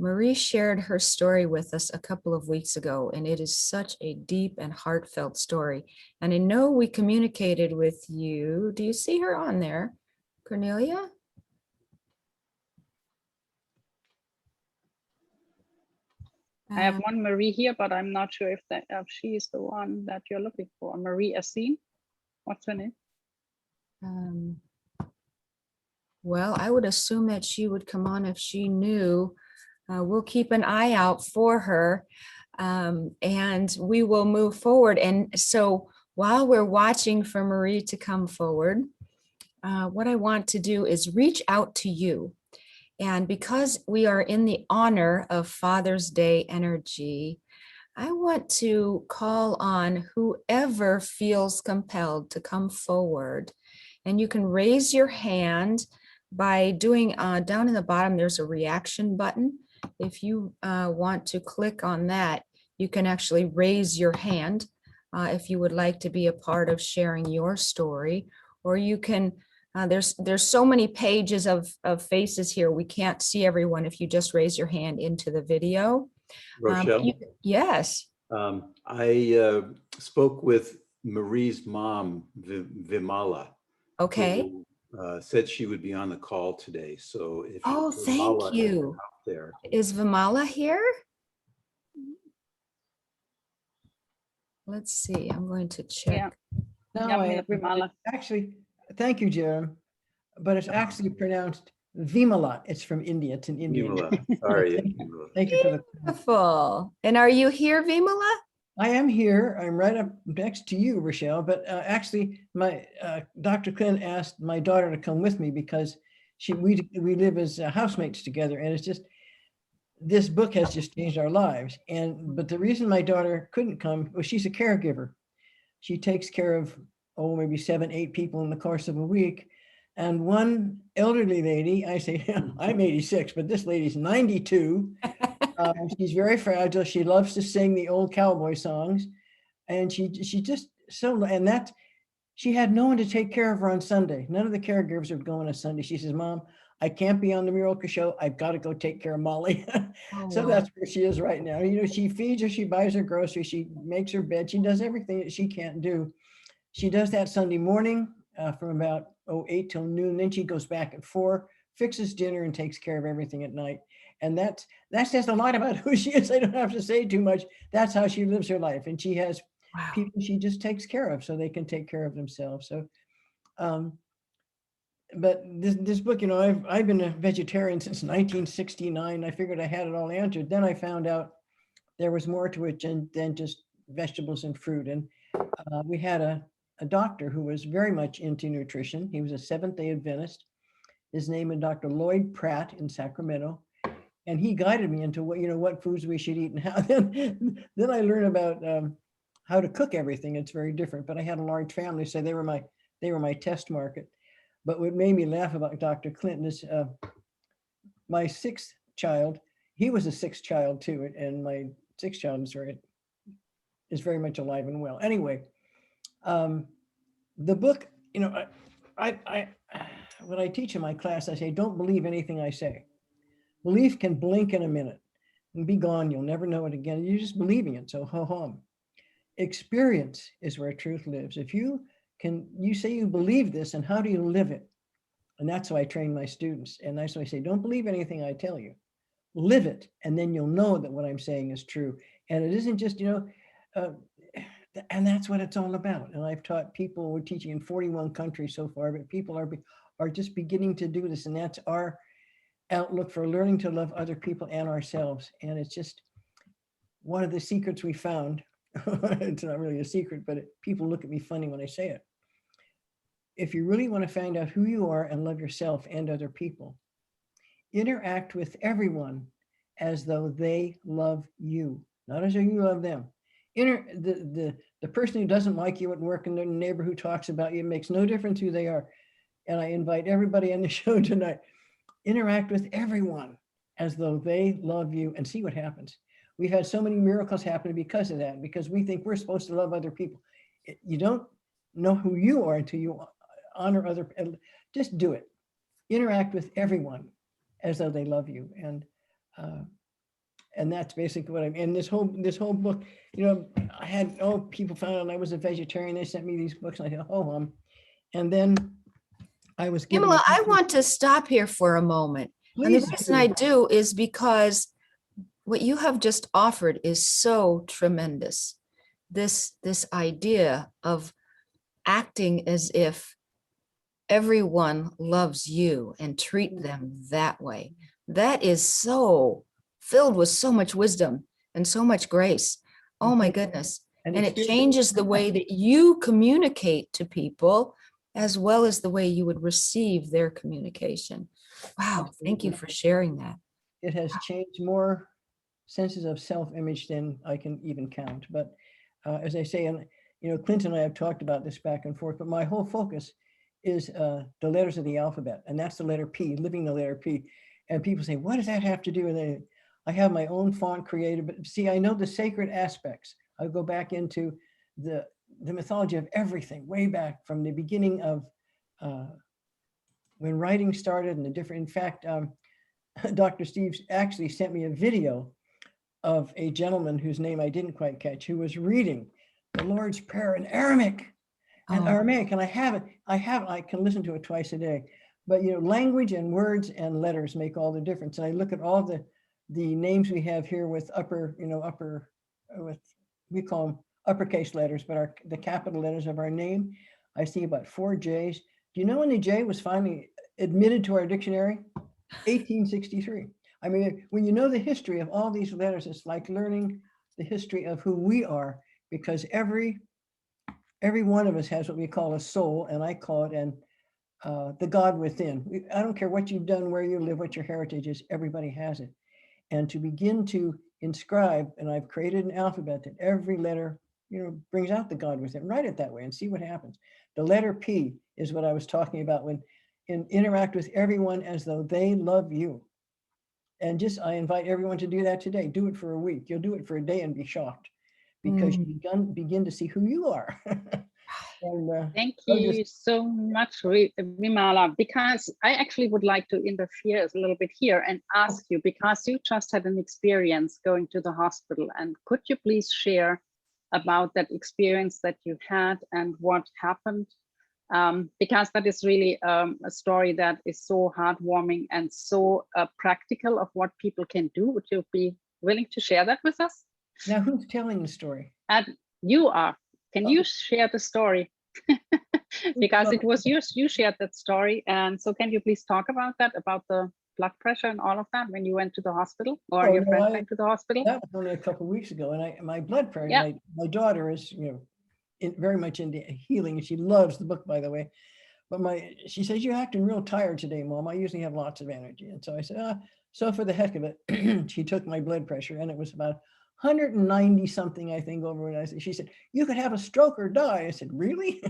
Marie shared her story with us a couple of weeks ago, and it is such a deep and heartfelt story. And I know we communicated with you. Do you see her on there, Cornelia? I have one Marie here, but I'm not sure if she is the one that you're looking for. Marie Asin, what's her name? Well, I would assume that she would come on if she knew. We'll keep an eye out for her, and we will move forward. And so while we're watching for Marie to come forward, what I want to do is reach out to you. And because we are in the honor of Father's Day energy, I want to call on whoever feels compelled to come forward. And you can raise your hand by doing, down in the bottom, there's a reaction button. If you want to click on that, you can actually raise your hand if you would like to be a part of sharing your story. Or you can, there's so many pages of faces here. We can't see everyone if you just raise your hand into the video. Rochelle? Yes. I spoke with Marie's mom, Vimala. Okay. Who said she would be on the call today. So if Oh, Vimala thank you. out there. Is Vimala here? Let's see. I'm going to check. Yeah. No, Yeah, I am. Vimala. Actually, thank you, Jerem. But it's actually pronounced Vimala. It's from India. It's in India. Vimala, sorry. Thank you for the. Beautiful. And are you here, Vimala? I am here. I'm right up next to you, Rochelle. But actually, my Dr. Clint asked my daughter to come with me because we live as housemates together, and it's just this book has just changed our lives. But the reason my daughter couldn't come was she's a caregiver. She takes care of maybe 7, 8 people in the course of a week. And one elderly lady, I say, I'm 86, but this lady's 92. She's very fragile. She loves to sing the old cowboy songs. And she just she had no one to take care of her on Sunday. None of the caregivers would go on a Sunday. She says, Mom, I can't be on the Miracle Show. I've got to go take care of Molly. So that's where she is right now. You know, she feeds her, she buys her groceries, she makes her bed, she does everything that she can't do. She does that Sunday morning from about 8 till noon. Then she goes back at 4, fixes dinner, and takes care of everything at night. And that says a lot about who she is. I don't have to say too much. That's how she lives her life. And she has Wow. people she just takes care of so they can take care of themselves. So, but this book, you know, I've been a vegetarian since 1969. I figured I had it all answered. Then I found out there was more to it than just vegetables and fruit. And we had a doctor who was very much into nutrition. He was a Seventh-day Adventist. His name is Dr. Lloyd Pratt in Sacramento. And he guided me into what, you know, what foods we should eat and how. Then I learned about how to cook everything. It's very different. But I had a large family, so they were my test market. But what made me laugh about Dr. Clint is my sixth child. He was a sixth child too, and my sixth child is very much alive and well. Anyway, the book, you know, I when I teach in my class, I say, don't believe anything I say. Belief can blink in a minute and be gone. You'll never know it again. You're just believing it. So ho hum. Experience is where truth lives. If you say you believe this, and how do you live it? And that's how I train my students. And that's why I say, don't believe anything I tell you. Live it, and then you'll know that what I'm saying is true. And it isn't just, you know, and that's what it's all about. And I've taught people, we're teaching in 41 countries so far, but people are just beginning to do this. And that's our outlook for learning to love other people and ourselves. And it's just one of the secrets we found. It's not really a secret, but people look at me funny when I say it. If you really want to find out who you are and love yourself and other people, interact with everyone as though they love you, not as though you love them. The person who doesn't like you at work and the neighbor who talks about you, makes no difference who they are. And I invite everybody on the show tonight, interact with everyone as though they love you and see what happens. We've had so many miracles happen because of that, because we think we're supposed to love other people. You don't know who you are until you honor other people. Just do it. Interact with everyone as though they love you. And that's basically what I'm, and this whole book, you know, I had, people found out I was a vegetarian. They sent me these books and I said, and then I was given. Pamela, I want to stop here for a moment. And the reason I do is because what you have just offered is so tremendous. This idea of acting as if everyone loves you and treat them that way. That is so filled with so much wisdom and so much grace. Oh my goodness. And it changes the way that you communicate to people as well as the way you would receive their communication. Wow. Thank you for sharing that. It has changed more senses of self-image than I can even count. But as I say, and you know, Clint and I have talked about this back and forth, but my whole focus is the letters of the alphabet, and that's the letter P, living the letter P. And people say, what does that have to do with it? I have my own font created, but see, I know the sacred aspects. I go back into the mythology of everything, way back from the beginning of when writing started and the different, in fact, Dr. Steve actually sent me a video of a gentleman whose name I didn't quite catch, who was reading the Lord's Prayer in Aramaic. And Aramaic, and I can listen to it twice a day. But you know, language and words and letters make all the difference. And I look at all the names we have here with we call them uppercase letters, but the capital letters of our name. I see about 4 J's. Do you know when the J was finally admitted to our dictionary? 1863. I mean, when you know the history of all these letters, it's like learning the history of who we are, because every one of us has what we call a soul, and I call it the God within. I don't care what you've done, where you live, what your heritage is, everybody has it. And to begin to inscribe, and I've created an alphabet that every letter, you know, brings out the God within. Write it that way and see what happens. The letter P is what I was talking about when interact with everyone as though they love you. And I invite everyone to do that today. Do it for a week. You'll do it for a day and be shocked, because you begin to see who you are. And, thank you so much, Vimala, because I actually would like to interfere a little bit here and ask you, because you just had an experience going to the hospital, and could you please share about that experience that you had and what happened? Because that is really a story that is so heartwarming and so practical of what people can do. Would you be willing to share that with us? Now, who's telling the story? You are. Can you share the story? Because it was you shared that story. And so can you please talk about that, about the blood pressure and all of that when you went to the hospital, or Oh, your no, friend went to the hospital? That was only a couple of weeks ago, and my blood pressure, Yeah. my daughter is, very much into healing, and she loves the book, by the way. But she says, "You're acting real tired today, Mom. I usually have lots of energy." And so I said, so for the heck of it, she took my blood pressure, and it was about 190 something, I think, over. And she said, "You could have a stroke or die." I said, "Really?"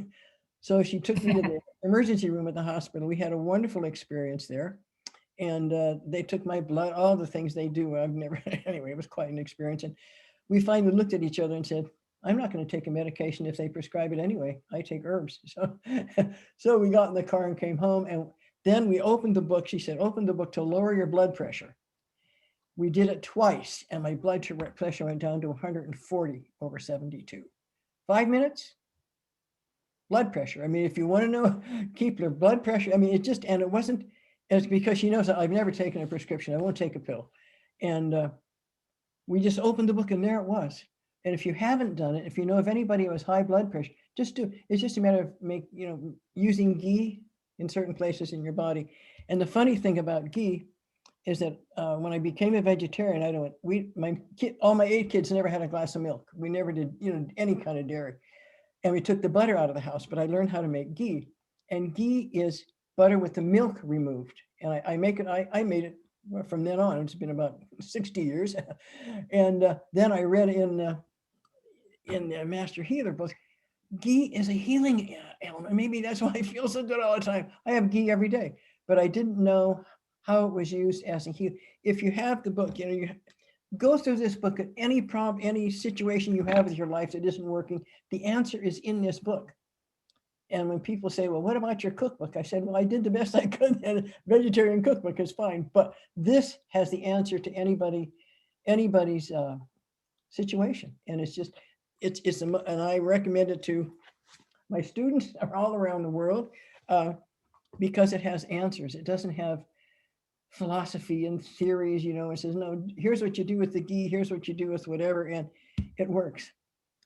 So she took me to the emergency room at the hospital. We had a wonderful experience there. And they took my blood, all the things they do. I've never, anyway, it was quite an experience. And we finally looked at each other and said, "I'm not going to take a medication if they prescribe it anyway. I take herbs." So, so we got in the car and came home. And then we opened the book. She said, "Open the book to lower your blood pressure." We did it twice, and my blood pressure went down to 140 over 72. 5 minutes, blood pressure. I mean, if you want to know, keep your blood pressure. I mean, it just, and it wasn't, it's because she knows that I've never taken a prescription. I won't take a pill. And we just opened the book and there it was. And if you haven't done it, if you know of anybody who has high blood pressure, just do, it's just a matter of using ghee in certain places in your body. And the funny thing about ghee is that when I became a vegetarian, all my 8 kids never had a glass of milk. We never did, any kind of dairy. And we took the butter out of the house, but I learned how to make ghee. And ghee is butter with the milk removed. And I made it from then on. It's been about 60 years. And then I read in the Master Healer book, ghee is a healing element. Maybe that's why I feel so good all the time. I have ghee every day, but I didn't know how it was used as a heal. If you have the book, you go through this book at any problem, any situation you have with your life that isn't working, the answer is in this book. And when people say, "Well, what about your cookbook?" I said, "Well, I did the best I could, and a vegetarian cookbook is fine. But this has the answer to anybody's situation." And it's just, and I recommend it to my students all around the world because it has answers. It doesn't have philosophy and theories, it says, "No, here's what you do with the ghee, here's what you do with whatever," and it works.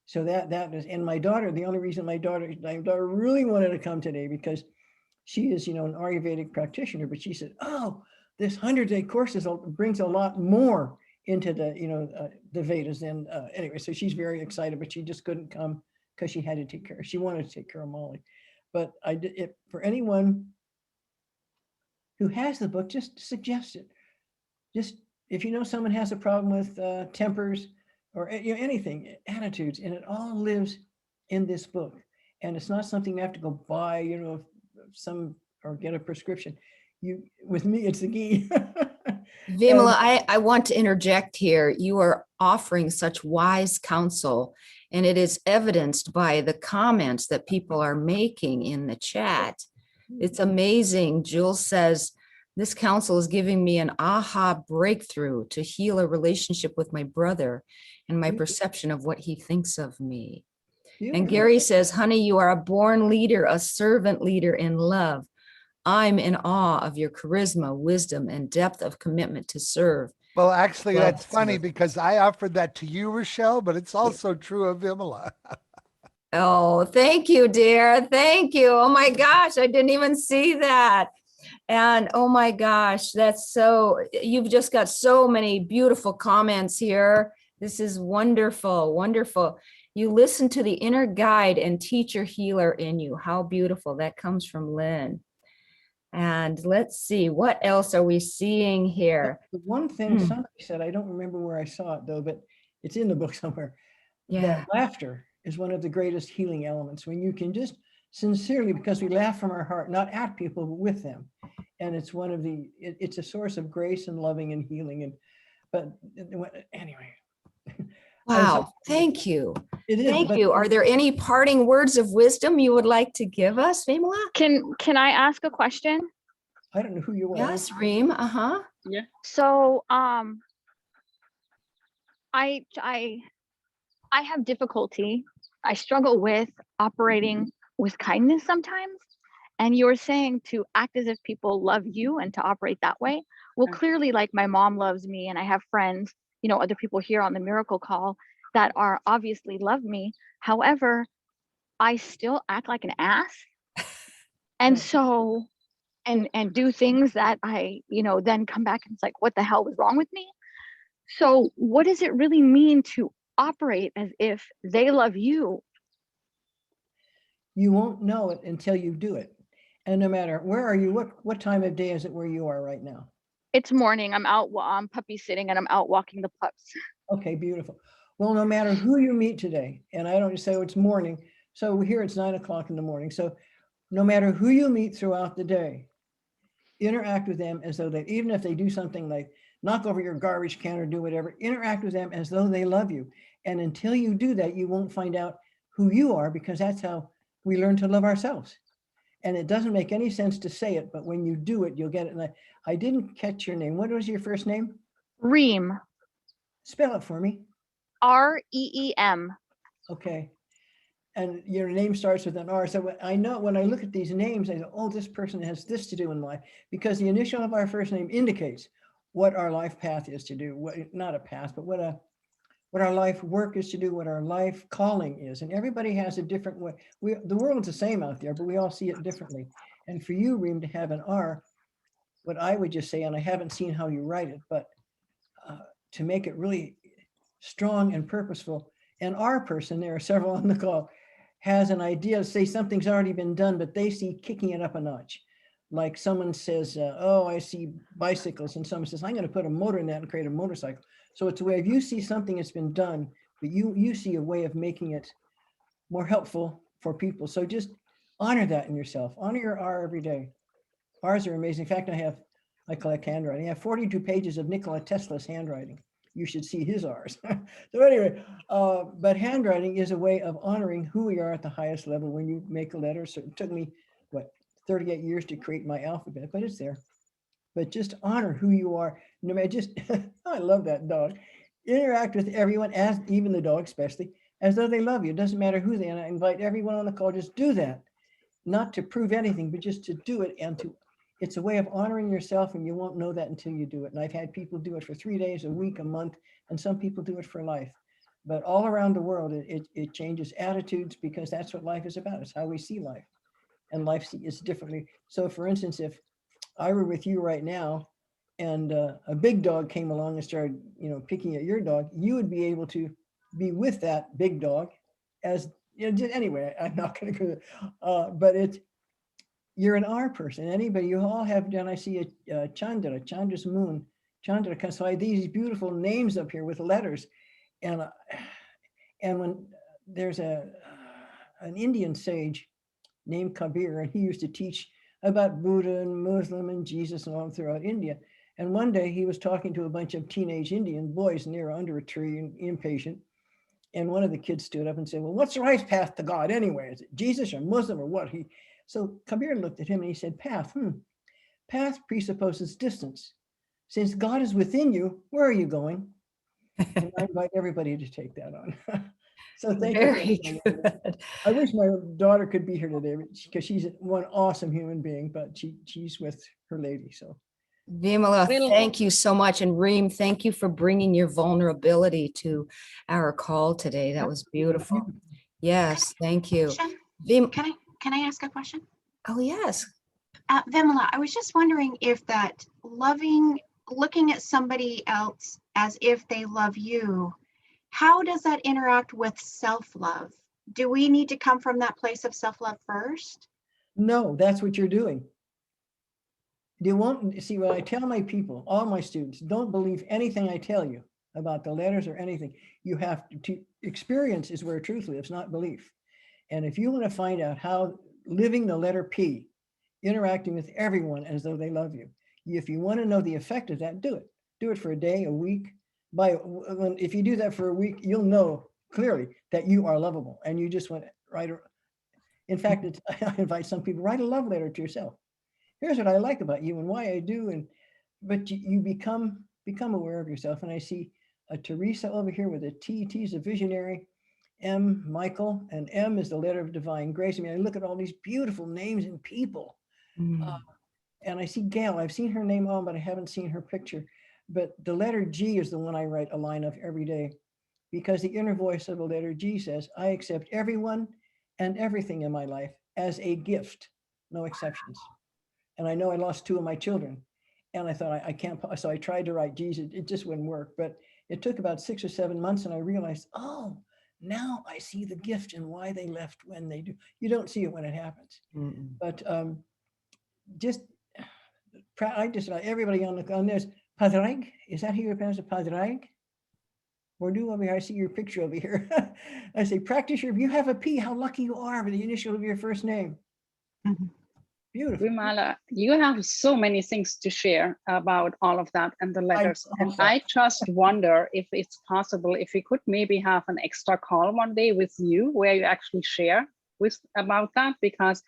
So that is, and my daughter, the only reason my daughter really wanted to come today, because she is, an Ayurvedic practitioner, but she said, "Oh, this 100-day course brings a lot more into the Vedas." And anyway, so she's very excited, but she just couldn't come because she had to take care. She wanted to take care of Molly. But I did it for anyone who has the book, just suggest it. Just if someone has a problem with tempers or anything, attitudes, and it all lives in this book. And it's not something you have to go buy, or get a prescription. With me, it's the ghee. Vimala, I want to interject here. You are offering such wise counsel, and it is evidenced by the comments that people are making in the chat. It's amazing. Jules says, "This counsel is giving me an aha breakthrough to heal a relationship with my brother and my perception of what he thinks of me." And Gary says, "Honey, you are a born leader, a servant leader in love. I'm in awe of your charisma, wisdom, and depth of commitment to serve." Well, actually, Well, that's funny because I offered that to you, Rochelle, but it's also true of Vimala. Oh, thank you, dear. Thank you. Oh my gosh, I didn't even see that. And oh my gosh, you've just got so many beautiful comments here. This is wonderful, wonderful. You listen to the inner guide and teacher healer in you. How beautiful. That comes from Lynn. And let's see, what else are we seeing here? The one thing somebody said, I don't remember where I saw it though, but it's in the book somewhere, that laughter is one of the greatest healing elements. When you can just sincerely, because we laugh from our heart, not at people, but with them. And it's it's a source of grace and loving and healing. But anyway. Wow, thank you. It is. Thank you. Are there any parting words of wisdom you would like to give us, Vimala? Can I ask a question? I don't know who you are. Yes, Reem. Yeah. So I have difficulty. I struggle with operating with kindness sometimes. And you were saying to act as if people love you and to operate that way. Well, clearly, like my mom loves me and I have friends, other people here on the miracle call, that are obviously love me. However, I still act like an ass. And Right. so, and do things that I, then come back and it's like, what the hell was wrong with me? So what does it really mean to operate as if they love you? You won't know it until you do it. And no matter where are you, what time of day is it where you are right now? It's morning. I'm puppy sitting and I'm out walking the pups. Okay, beautiful. Well, no matter who you meet today, and I don't say it's morning, so here it's 9 o'clock in the morning. So no matter who you meet throughout the day, interact with them as though they, even if they do something like knock over your garbage can or do whatever, interact with them as though they love you. And until you do that, you won't find out who you are, because that's how we learn to love ourselves. And it doesn't make any sense to say it, but when you do it, you'll get it. And I didn't catch your name. What was your first name? Reem. Spell it for me. REEM. Okay. And your name starts with an R. So I know when I look at these names, I go, oh, this person has this to do in life, because the initial of our first name indicates what our life path is to do. What, not a path, but what our life work is to do, what our life calling is. And everybody has a different way. The world's the same out there, but we all see it differently. And for you, Reem, to have an R, what I would just say, and I haven't seen how you write it, but to make it really strong and purposeful. And our person, there are several on the call, has an idea, say something's already been done, but they see kicking it up a notch. Like someone says, oh, I see bicycles, and someone says, I'm going to put a motor in that and create a motorcycle. So it's a way of, you see something that's been done, but you see a way of making it more helpful for people. So just honor that in yourself. Honor your R every day. R's are amazing. In fact, I collect handwriting. I have 42 pages of Nikola Tesla's handwriting. You should see his R's. So anyway, but handwriting is a way of honoring who we are at the highest level when you make a letter. So it took me, 38 years to create my alphabet, but it's there. But just honor who you are. No matter, just, I love that dog. Interact with everyone, as even the dog especially, as though they love you. It doesn't matter who they are. And I invite everyone on the call, just do that. Not to prove anything, but just to do it, and it's a way of honoring yourself, and you won't know that until you do it. And I've had people do it for 3 days, a week, a month, and some people do it for life. But all around the world, it changes attitudes, because that's what life is about. It's how we see life, and life is differently. So for instance, if I were with you right now and a big dog came along and started, picking at your dog, you would be able to be with that big dog as, anyway, I'm not going to go, but you're an R person. Anybody, you all have done, I see a Chandra's moon, Chandra. So I have these beautiful names up here with letters. And when there's an Indian sage named Kabir, and he used to teach about Buddha and Muslim and Jesus and all throughout India. And one day he was talking to a bunch of teenage Indian boys, and they were under a tree and impatient. And one of the kids stood up and said, well, what's the right path to God anyway? Is it Jesus or Muslim or what? So Kabir looked at him and he said, path. Path presupposes distance. Since God is within you, where are you going? And I invite everybody to take that on. So thank you. Very good. I wish my daughter could be here today, because she's one awesome human being, but she's with her lady. So Vimala, We'll- thank you so much. And Reem, thank you for bringing your vulnerability to our call today. That was beautiful. Yes, thank you. Shen, Vim, can I ask a question? oh, yes. Vimala, I was just wondering if that looking at somebody else as if they love you, how does that interact with self-love? Do we need to come from that place of self-love first? no, that's what you're doing. You won't see what I tell my people, all my students, don't believe anything I tell you about the letters or anything. You have to experience is where truth lives, not belief. And if you want to find out how living the letter P, interacting with everyone as though they love you, if you want to know the effect of that, do it. Do it for a day, a week. If you do that for a week, you'll know clearly that you are lovable, and you just went right. In fact, I invite some people, write a love letter to yourself. Here's what I like about you and why I do. But you become aware of yourself. And I see a Teresa over here with a T. T is a visionary. M, Michael, and M is the letter of divine grace. I mean, I look at all these beautiful names and people. And I see Gail. I've seen her name on, but I haven't seen her picture. But the letter G is the one I write a line of every day. because the inner voice of the letter G says, I accept everyone and everything in my life as a gift, no exceptions. And I know I lost 2 of my children, and I thought I can't, so I tried to write G's, it just wouldn't work. But it took about 6 or 7 months, and I realized, oh, now I see the gift and why they left when they do. You don't see it when it happens. But I just everybody on this, Padraig, is that who you pronounce it, Padraig? Or do over here, I see your picture over here. I say, practice your, you have a P, how lucky you are with the initial of your first name. Beautiful. Vimala, you have so many things to share about all of that and the letters. And so. I just wonder if it's possible, if we could maybe have an extra call one day with you where you actually share with about that, because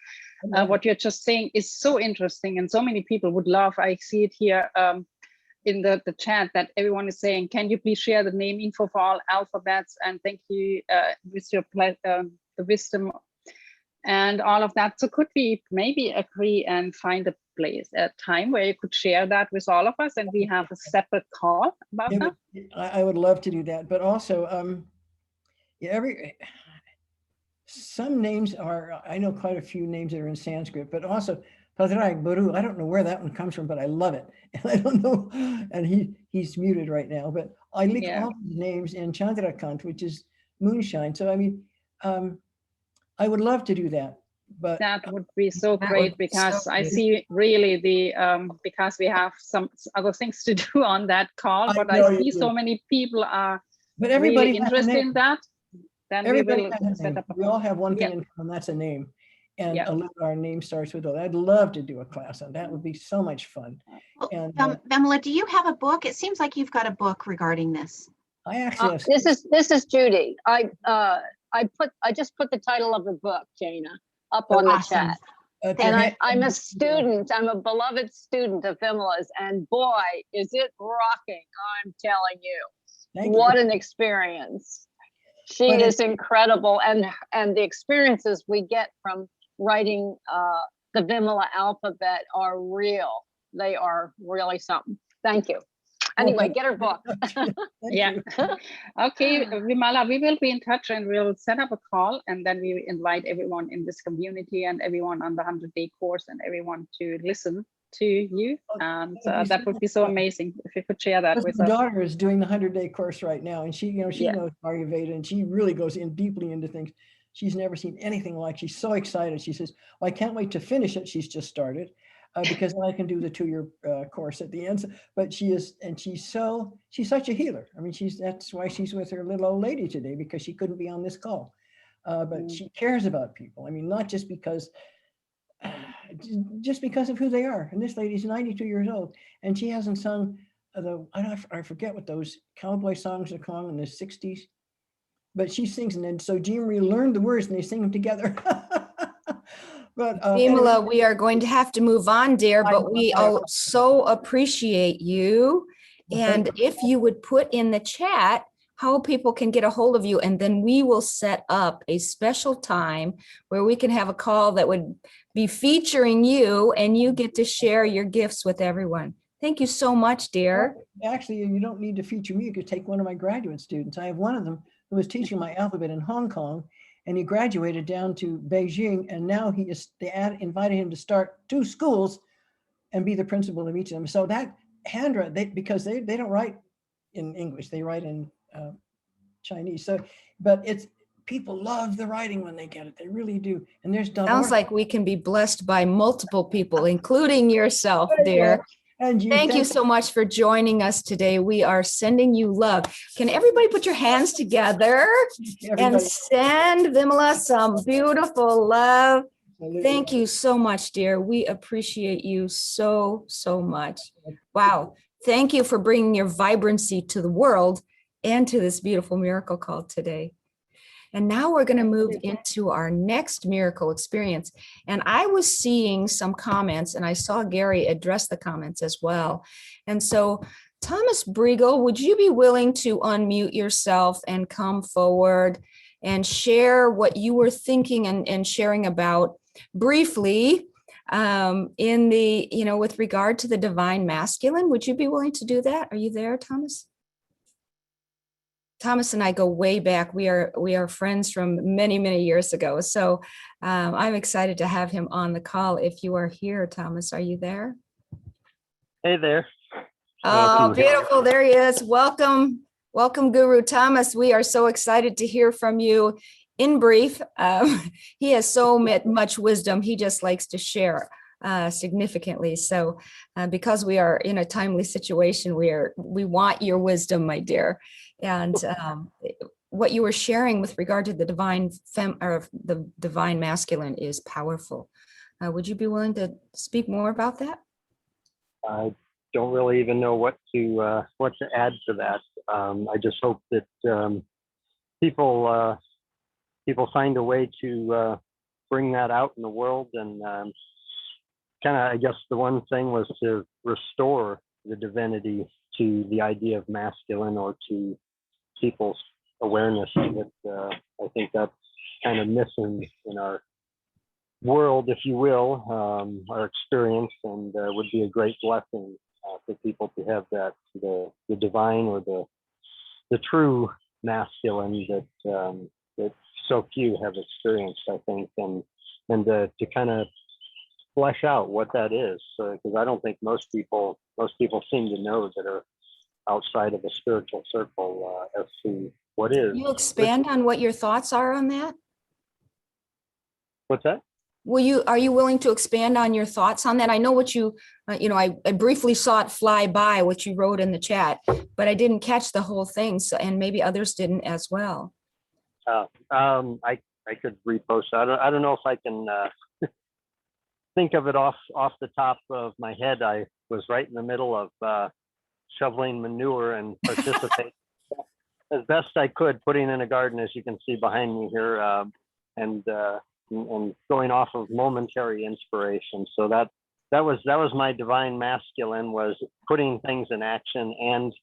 what you're just saying is so interesting and so many people would love. I see it here in the chat that everyone is saying, can you please share the name info for all alphabets? And thank you with your the wisdom and all of that. So could we maybe agree and find a place, a time where you could share that with all of us and we have a separate call about that? I would love to do that, but also some names are, I know quite a few names that are in Sanskrit, but also Padraig, Baru, I don't know where that one comes from, but I love it. And I don't know, and he's muted right now, but I link all these names in Chandrakant, which is moonshine. So I mean, I would love to do that, but that would be so great, because I see really the because we have some other things to do on that call, but I see so many people are really interested in that. Then everybody we will has a set name. up a We all have one thing in common, that's a name. And our name starts with O. I'd love to do a class on that. Would be so much fun. Well, And Vimala, do you have a book? It seems like you've got a book regarding this. I actually have. This is Judy. I just put the title of the book, Jana, up on the chat. And I'm a student. I'm a beloved student of Vimala's, and boy, is it rocking! I'm telling you, what an experience. She is incredible, and the experiences we get from writing the Vimala alphabet are real. They are really something. Thank you. Anyway, get her book. Yeah. Okay, Vimala, we will be in touch and we'll set up a call, and then we invite everyone in this community and everyone on the 100-day course and everyon to listen to you. And that would be so amazing if you could share that with us. My daughter is doing the 100-day course right now, and she knows Ayurveda, and she really goes in deeply into things. She's never seen anything like. She's so excited. She says, "Well, I can't wait to finish it." She's just started. Because then I can do the 2-year course at the end. But she's such a healer. I mean, that's why she's with her little old lady today, because she couldn't be on this call. But she cares about people. I mean, not just because of who they are. And this lady's 92 years old, and she hasn't sung I forget what those cowboy songs are called in the 60s, but she sings, and then so Jean Marie learned the words and they sing them together. But Vimala, we are going to have to move on, dear, but we so appreciate you. And if you would put in the chat how people can get a hold of you, and then we will set up a special time where we can have a call that would be featuring you, and you get to share your gifts with everyone. Thank you so much, dear. Well, actually, you don't need to feature me. You could take one of my graduate students. I have one of them who was teaching my alphabet in Hong Kong, and he graduated down to Beijing, and now they invited him to start 2 schools and be the principal of each of them. So that handwriting, because they don't write in English, they write in Chinese. So, but people love the writing when they get it. They really do. And there's sounds like we can be blessed by multiple people, including yourself, dear. And thank you so much for joining us today. We are sending you love. Can everybody put your hands together and send Vimala some beautiful love? Thank you so much, dear. We appreciate you so, so much. Wow. Thank you for bringing your vibrancy to the world and to this beautiful miracle call today. And now we're going to move into our next miracle experience. And I was seeing some comments, and I saw Gary address the comments as well. And so, Thomas Briegel, would you be willing to unmute yourself and come forward and share what you were thinking and sharing about briefly in the, with regard to the divine masculine? Would you be willing to do that? Are you there, Thomas? Thomas and I go way back. We are friends from many, many years ago. So I'm excited to have him on the call. If you are here, Thomas, are you there? Hey there. Oh, beautiful. There he is. Welcome. Welcome, Guru Thomas. We are so excited to hear from you. In brief, he has so much wisdom. He just likes to share significantly. So because we are in a timely situation, we want your wisdom, my dear. And what you were sharing with regard to the divine or the divine masculine is powerful. Would you be willing to speak more about that? I don't really even know what to add to that. I just hope that people find a way to bring that out in the world. And kind of, I guess the one thing was to restore the divinity to the idea of masculine, or to people's awareness of it. I think that's kind of missing in our world, if you will, our experience, and would be a great blessing for people to have that, the divine, or the true masculine that so few have experienced, I think, and to kind of flesh out what that is, because I don't think most people seem to know, that are outside of a spiritual circle, as to what is. Can you expand on what your thoughts are on that? What's that? Are you willing to expand on your thoughts on that? I know what you, I briefly saw it fly by what you wrote in the chat, but I didn't catch the whole thing. So, and maybe others didn't as well. I could repost. I don't know if I can think of it off the top of my head. I was right in the middle of shoveling manure and participating as best I could, putting in a garden, as you can see behind me here, and going off of momentary inspiration. So that was my divine masculine, was putting things in action, and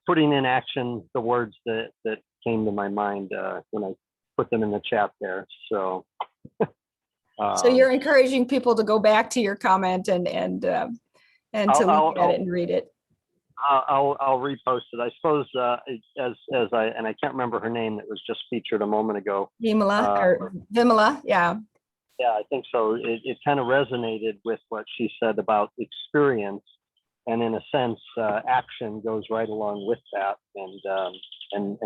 putting in action the words that came to my mind when I put them in the chat there. So so you're encouraging people to go back to your comment and to look at it and read it. I'll repost it. I suppose as I can't remember her name that was just featured a moment ago. Vimala, yeah. Yeah, I think so. It kind of resonated with what she said about experience, and in a sense, action goes right along with that. And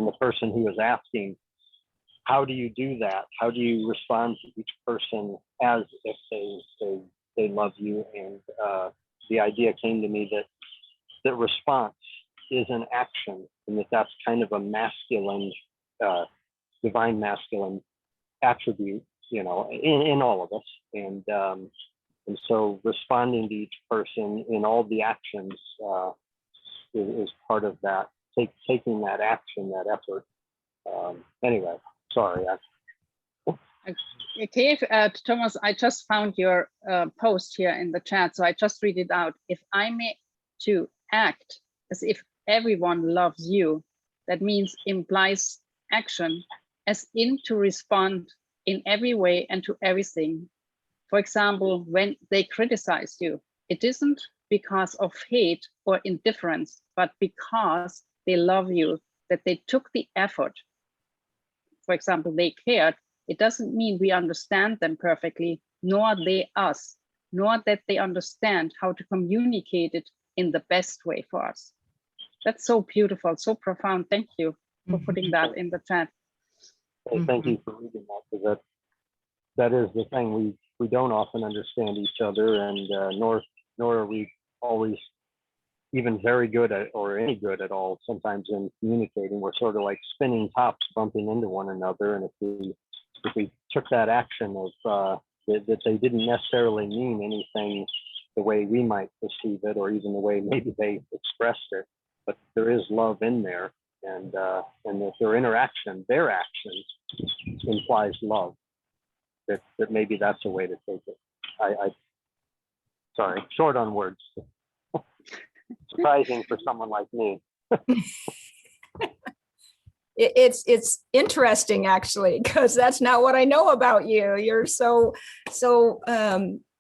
the person who was asking, how do you do that? How do you respond to each person as if they love you? And the idea came to me that response is an action, and that's kind of a masculine, divine masculine attribute, in all of us. And so responding to each person in all the actions is part of that, taking that action, that effort. Anyway, sorry. Okay, Thomas, I just found your post here in the chat, so I just read it out. If I may to act as if everyone loves you, that means implies action, as in to respond in every way and to everything. For example, when they criticize you, it isn't because of hate or indifference, but because they love you, that they took the effort. For example, they cared. It doesn't mean we understand them perfectly, nor they us, nor that they understand how to communicate it in the best way for us. That's so beautiful, so profound. Thank you for putting that in the chat. Thank you for reading that, because that is the thing. We don't often understand each other, and nor are we always even very good at, or any good at all, sometimes in communicating. We're sort of like spinning tops bumping into one another. And if we took that action of that they didn't necessarily mean anything the way we might perceive it, or even the way maybe they expressed it, but there is love in there, and if their action implies love, that maybe that's a way to take it. Sorry, short on words. Surprising for someone like me. It's interesting, actually, because that's not what I know about you. You're so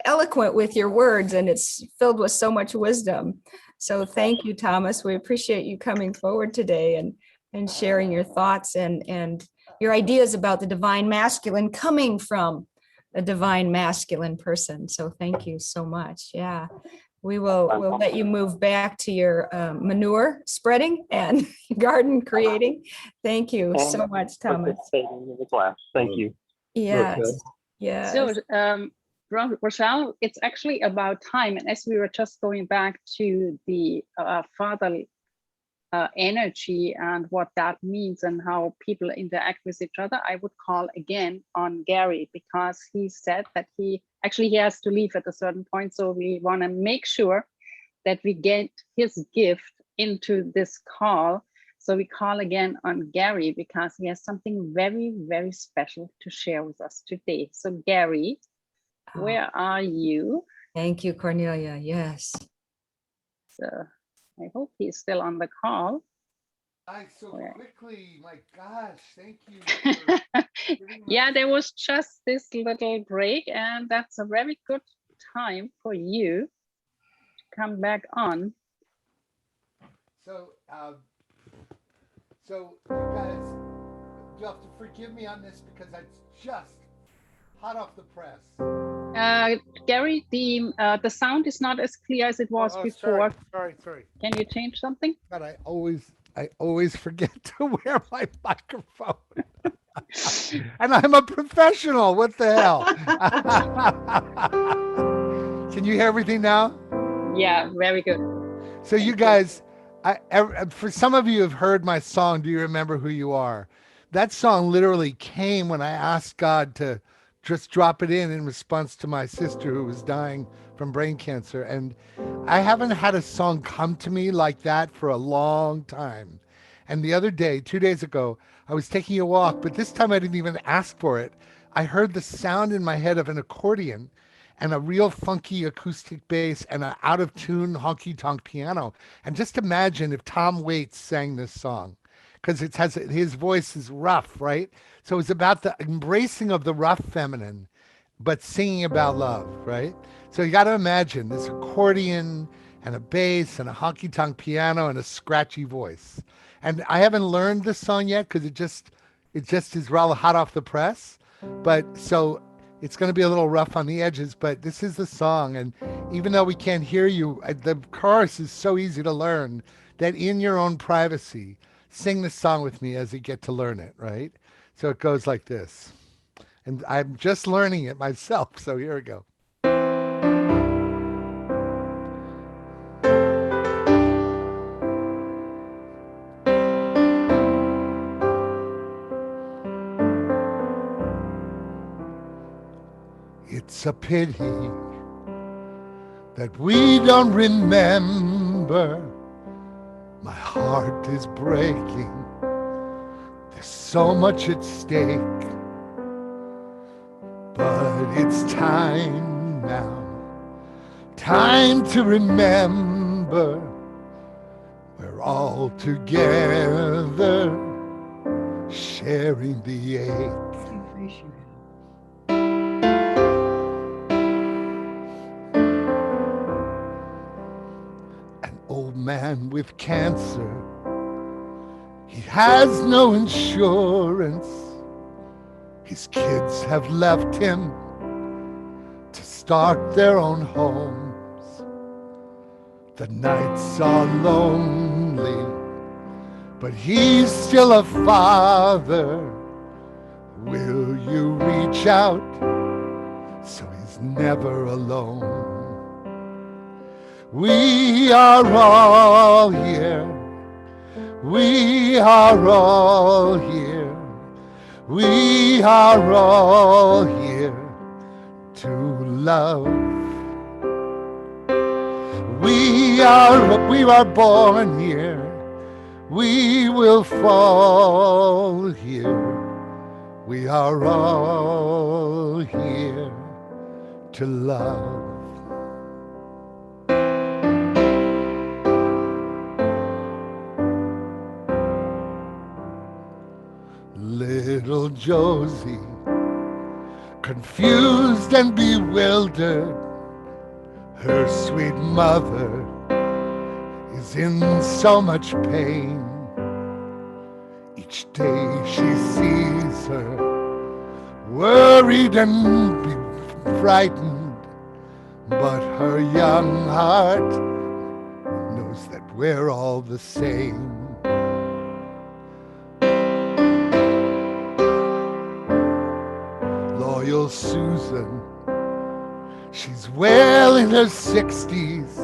eloquent with your words, and it's filled with so much wisdom. So thank you, Thomas. We appreciate you coming forward today and and sharing your thoughts and your ideas about the divine masculine coming from a divine masculine person. So thank you so much. Yeah. We'll let you move back to your manure spreading and garden creating. Thank you so much, Thomas. Participating in the class. Thank you. Yes. Okay. Yes. So, Rochelle, it's actually about time. And as we were just going back to the father energy and what that means and how people interact with each other, I would call again on Gary, because he said that he has to leave at a certain point. So we want to make sure that we get his gift into this call. So we call again on Gary because he has something very, very special to share with us today. So Gary, where are you? Thank you, Cornelia. Yes. So I hope he's still on the call. So quickly, my gosh, thank you. Yeah, there was just this little break, and that's a very good time for you to come back on. So, you guys, you have to forgive me on this because it's just hot off the press. Gary, the sound is not as clear as it was before. Sorry. Can you change something? But I always forget to wear my microphone. And I'm a professional. What the hell? Can you hear everything now? Yeah, very good. So you guys, for some of you have heard my song, Do You Remember Who You Are? That song literally came when I asked God to just drop it in response to my sister who was dying from brain cancer. And I haven't had a song come to me like that for a long time. And the other day, 2 days ago, I was taking a walk, but this time I didn't even ask for it. I heard the sound in my head of an accordion and a real funky acoustic bass and an out of tune honky tonk piano. And just imagine if Tom Waits sang this song, because his voice is rough, right? So it's about the embracing of the rough feminine, but singing about love, right? So you got to imagine this accordion and a bass and a honky tonk piano and a scratchy voice. And I haven't learned this song yet because it just is rather hot off the press. But so it's going to be a little rough on the edges, but this is the song. And even though we can't hear you, the chorus is so easy to learn that in your own privacy, sing the song with me as you get to learn it, right? So it goes like this. And I'm just learning it myself. So here we go. It's a pity that we don't remember. My heart is breaking. There's so much at stake. But it's time now. Time to remember. We're all together, sharing the ache. Old man with cancer, he has no insurance. His kids have left him to start their own homes. The nights are lonely, but he's still a father. Will you reach out so he's never alone? We are all here. We are all here. We are all here to love. We are born here. We will fall here. We are all here to love. Little Josie, confused and bewildered, her sweet mother is in so much pain. Each day she sees her worried and frightened, but her young heart knows that we're all the same. Loyal Susan, she's well in her 60s.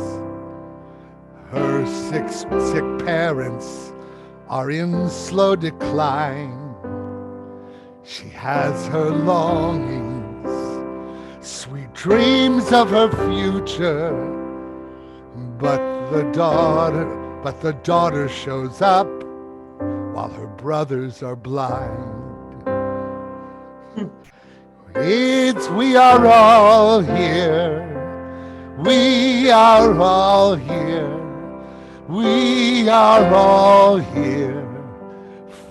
Her sick parents are in slow decline. She has her longings, sweet dreams of her future, but the daughter shows up while her brothers are blind. We are all here. We are all here. We are all here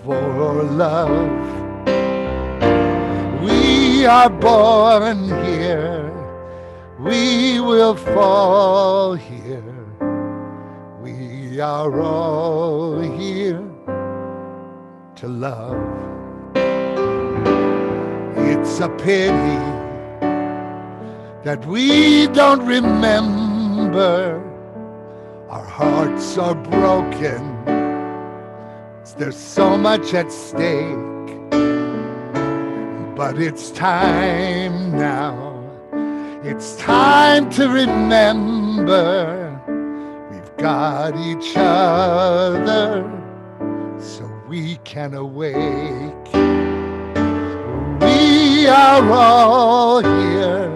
for love. We are born here. We will fall here. We are all here to love. It's a pity that we don't remember. Our hearts are broken. There's so much at stake. But it's time now. It's time to remember we've got each other so we can awake. We are all here.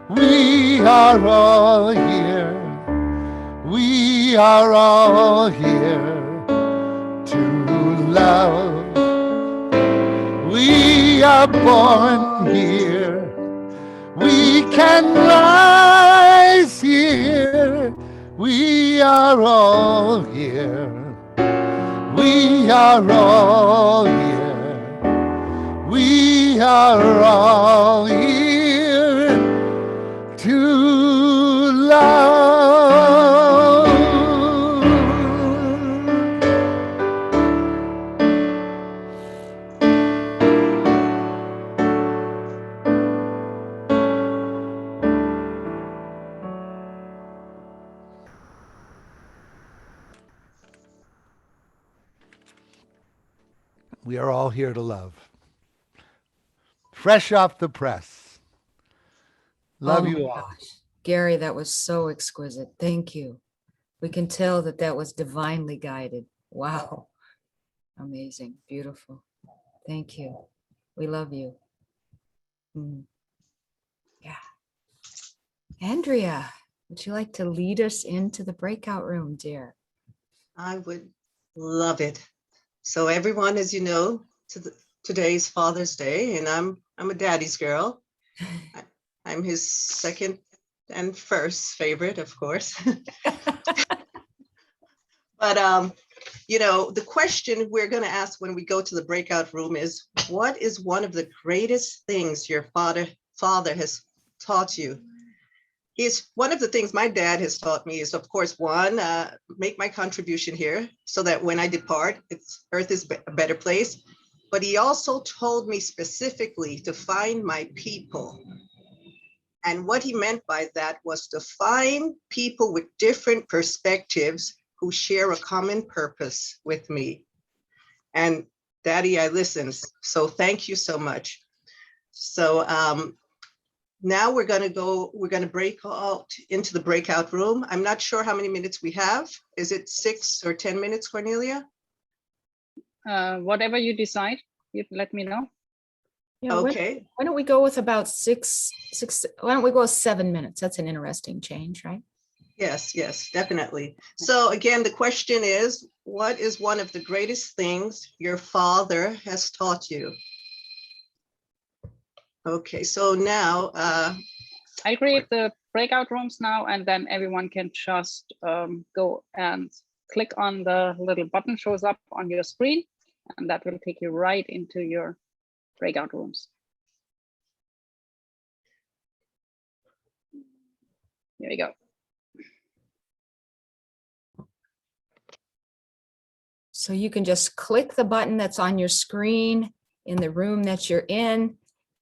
We are all here. We are all here to love. We are born here. We can rise here. We are all here. We are all here. We are all here to love. We are all here to love. Fresh off the press. Love Oh you my all. gosh. Gary, that was so exquisite. Thank you. We can tell that that was divinely guided. Wow. Amazing. Beautiful. Thank you. We love you. Yeah. Andrea, would you like to lead us into the breakout room, dear? I would love it. So everyone, as you know, today's Father's Day, and I'm a daddy's girl. I'm his second and first favorite, of course. But you know, the question we're going to ask when we go to the breakout room is, what is one of the greatest things your father has taught you? One of the things my dad has taught me is, of course, one, make my contribution here so that when I depart, earth is a better place. But he also told me specifically to find my people. And what he meant by that was to find people with different perspectives who share a common purpose with me. And Daddy, I listened. So thank you so much. So now we're going to break out into the breakout room. I'm not sure how many minutes we have. Is it 6 or 10 minutes, Cornelia? Whatever you decide, you let me know. Yeah, okay. Why don't we go with about why don't we go with 7 minutes? That's an interesting change, right? Yes, definitely. So again, the question is, what is one of the greatest things your father has taught you? Okay, so now I create the breakout rooms now, and then everyone can just go and click on the little button shows up on your screen, and that will take you right into your breakout rooms. Here we go. So you can just click the button that's on your screen in the room that you're in,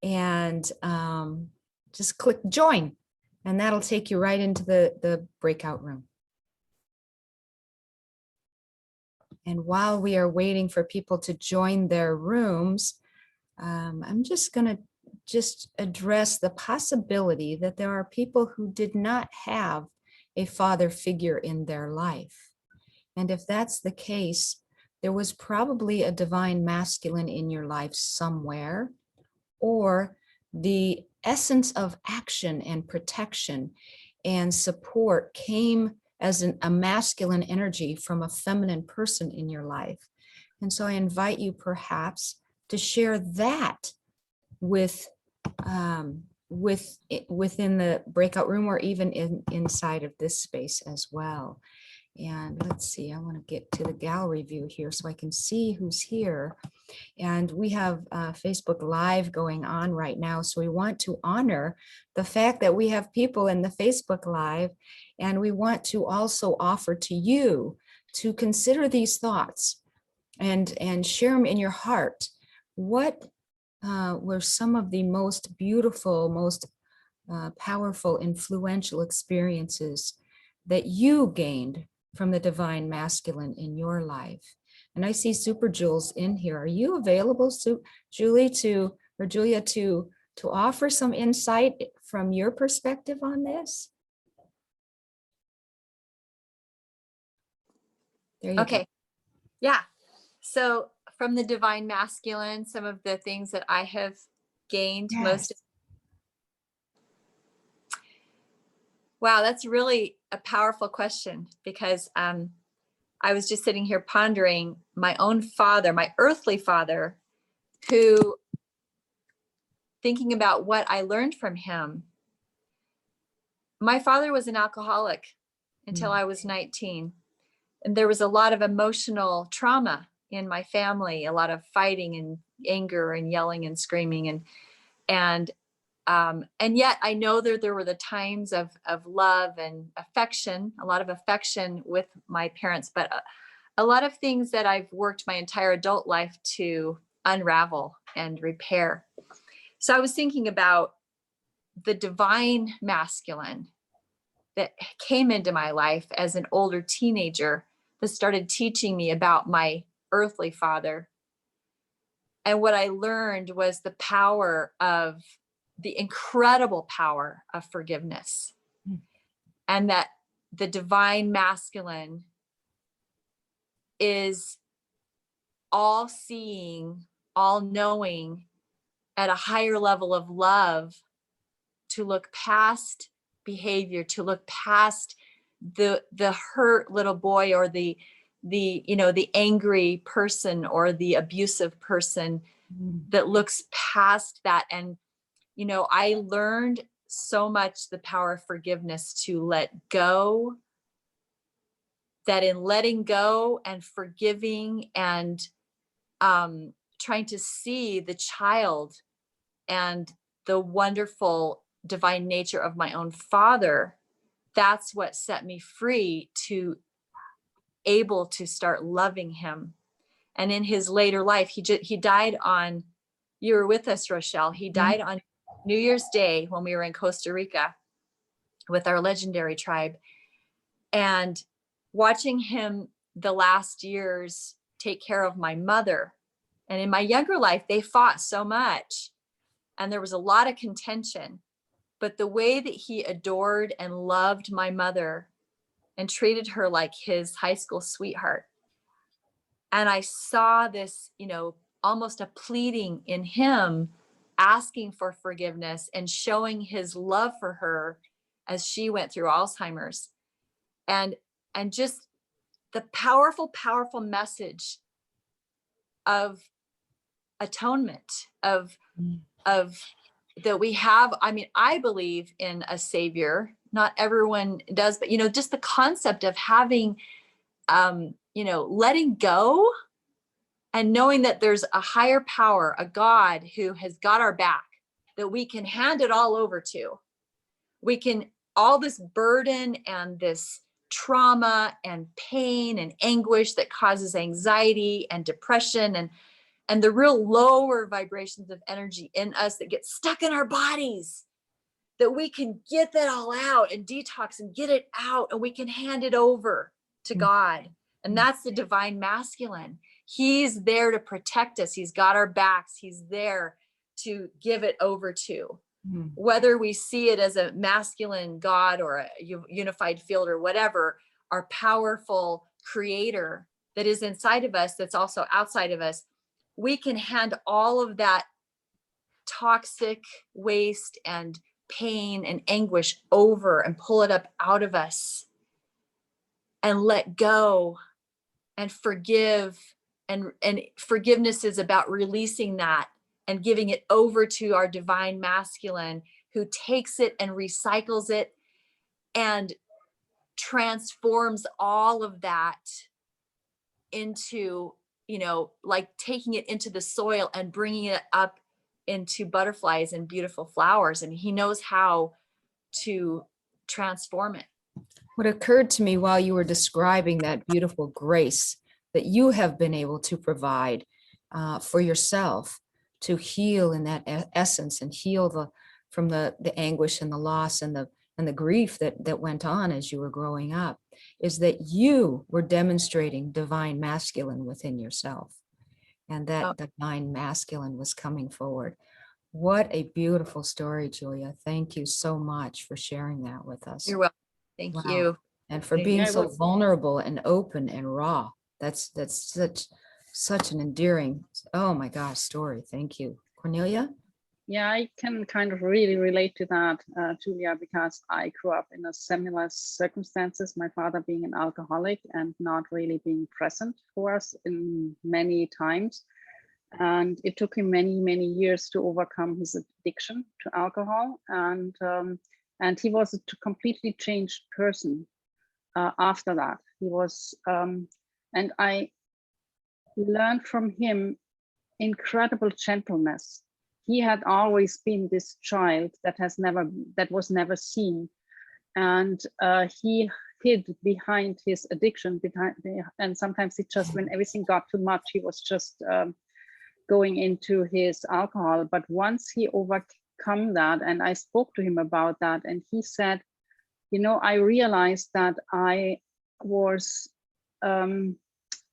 and just click join, and that'll take you right into the breakout room. And while we are waiting for people to join their rooms, I'm just going to address the possibility that there are people who did not have a father figure in their life. And if that's the case, there was probably a divine masculine in your life somewhere, or the essence of action and protection and support came as a masculine energy from a feminine person in your life. And so I invite you perhaps to share that within the breakout room, or even inside of this space as well. And let's see, I want to get to the gallery view here so I can see who's here. And we have Facebook Live going on right now. So we want to honor the fact that we have people in the Facebook Live, and we want to also offer to you to consider these thoughts and share them in your heart. What were some of the most beautiful, most powerful, influential experiences that you gained from the divine masculine in your life? And I see Super Jules in here. Are you available, Julia, to offer some insight from your perspective on this? There you Okay. go. Yeah. So from the divine masculine, some of the things that I have gained most. Wow, that's really a powerful question, because I was just sitting here pondering my own father, my earthly father, who, thinking about what I learned from him. My father was an alcoholic until I was 19. And there was a lot of emotional trauma in my family, a lot of fighting and anger and yelling and screaming. And yet I know that there were the times of love and affection, a lot of affection with my parents, but a lot of things that I've worked my entire adult life to unravel and repair. So I was thinking about the divine masculine that came into my life as an older teenager, that started teaching me about my earthly father. And what I learned was the incredible power of forgiveness. And that the divine masculine is all seeing, all knowing, at a higher level of love, to look past behavior, to look past the hurt little boy, or the angry person, or the abusive person, that looks past that. And I learned so much the power of forgiveness, to let go, that in letting go and forgiving and trying to see the child and the wonderful divine nature of my own father, that's what set me free to able to start loving him. And in his later life, he died on, you were with us, Rochelle, he died on New Year's Day when we were in Costa Rica with our legendary tribe. And watching him the last years take care of my mother. And in my younger life, they fought so much and there was a lot of contention, but the way that he adored and loved my mother and treated her like his high school sweetheart. And I saw this, almost a pleading in him, asking for forgiveness and showing his love for her as she went through Alzheimer's. And just the powerful, powerful message of atonement, of that we have. I mean, I believe in a savior. Not everyone does, but just the concept of having, letting go and knowing that there's a higher power, a God who has got our back, that we can hand it all over to. We can, all this burden and this trauma and pain and anguish that causes anxiety and depression and the real lower vibrations of energy in us that get stuck in our bodies, that we can get that all out and detox and get it out, and we can hand it over to God. And that's the divine masculine. He's there to protect us. He's got our backs. He's there to give it over to. Whether we see it as a masculine God or a unified field or whatever, our powerful creator that is inside of us, that's also outside of us, we can hand all of that toxic waste and pain and anguish over and pull it up out of us and let go and forgive. And forgiveness is about releasing that and giving it over to our divine masculine, who takes it and recycles it and transforms all of that into, like taking it into the soil and bringing it up into butterflies and beautiful flowers. And he knows how to transform it. What occurred to me while you were describing that beautiful grace that you have been able to provide for yourself, to heal in that essence and heal from the anguish and the loss and the grief that went on as you were growing up, is that you were demonstrating divine masculine within yourself, and that divine masculine was coming forward. What a beautiful story, Julia. Thank you so much for sharing that with us. You're welcome. Thank you. And for being so vulnerable and open and raw. That's such an endearing, oh my gosh, story. Thank you. Cornelia? Yeah, I can kind of really relate to that, Julia, because I grew up in a similar circumstances, my father being an alcoholic and not really being present for us in many times. And it took him many, many years to overcome his addiction to alcohol. And he was a completely changed person after that. He was, and I learned from him incredible gentleness. He had always been this child that was never seen, and he hid behind his addiction. And sometimes he just, when everything got too much, he was just going into his alcohol. But once he overcome that, and I spoke to him about that, and he said, I realized that I was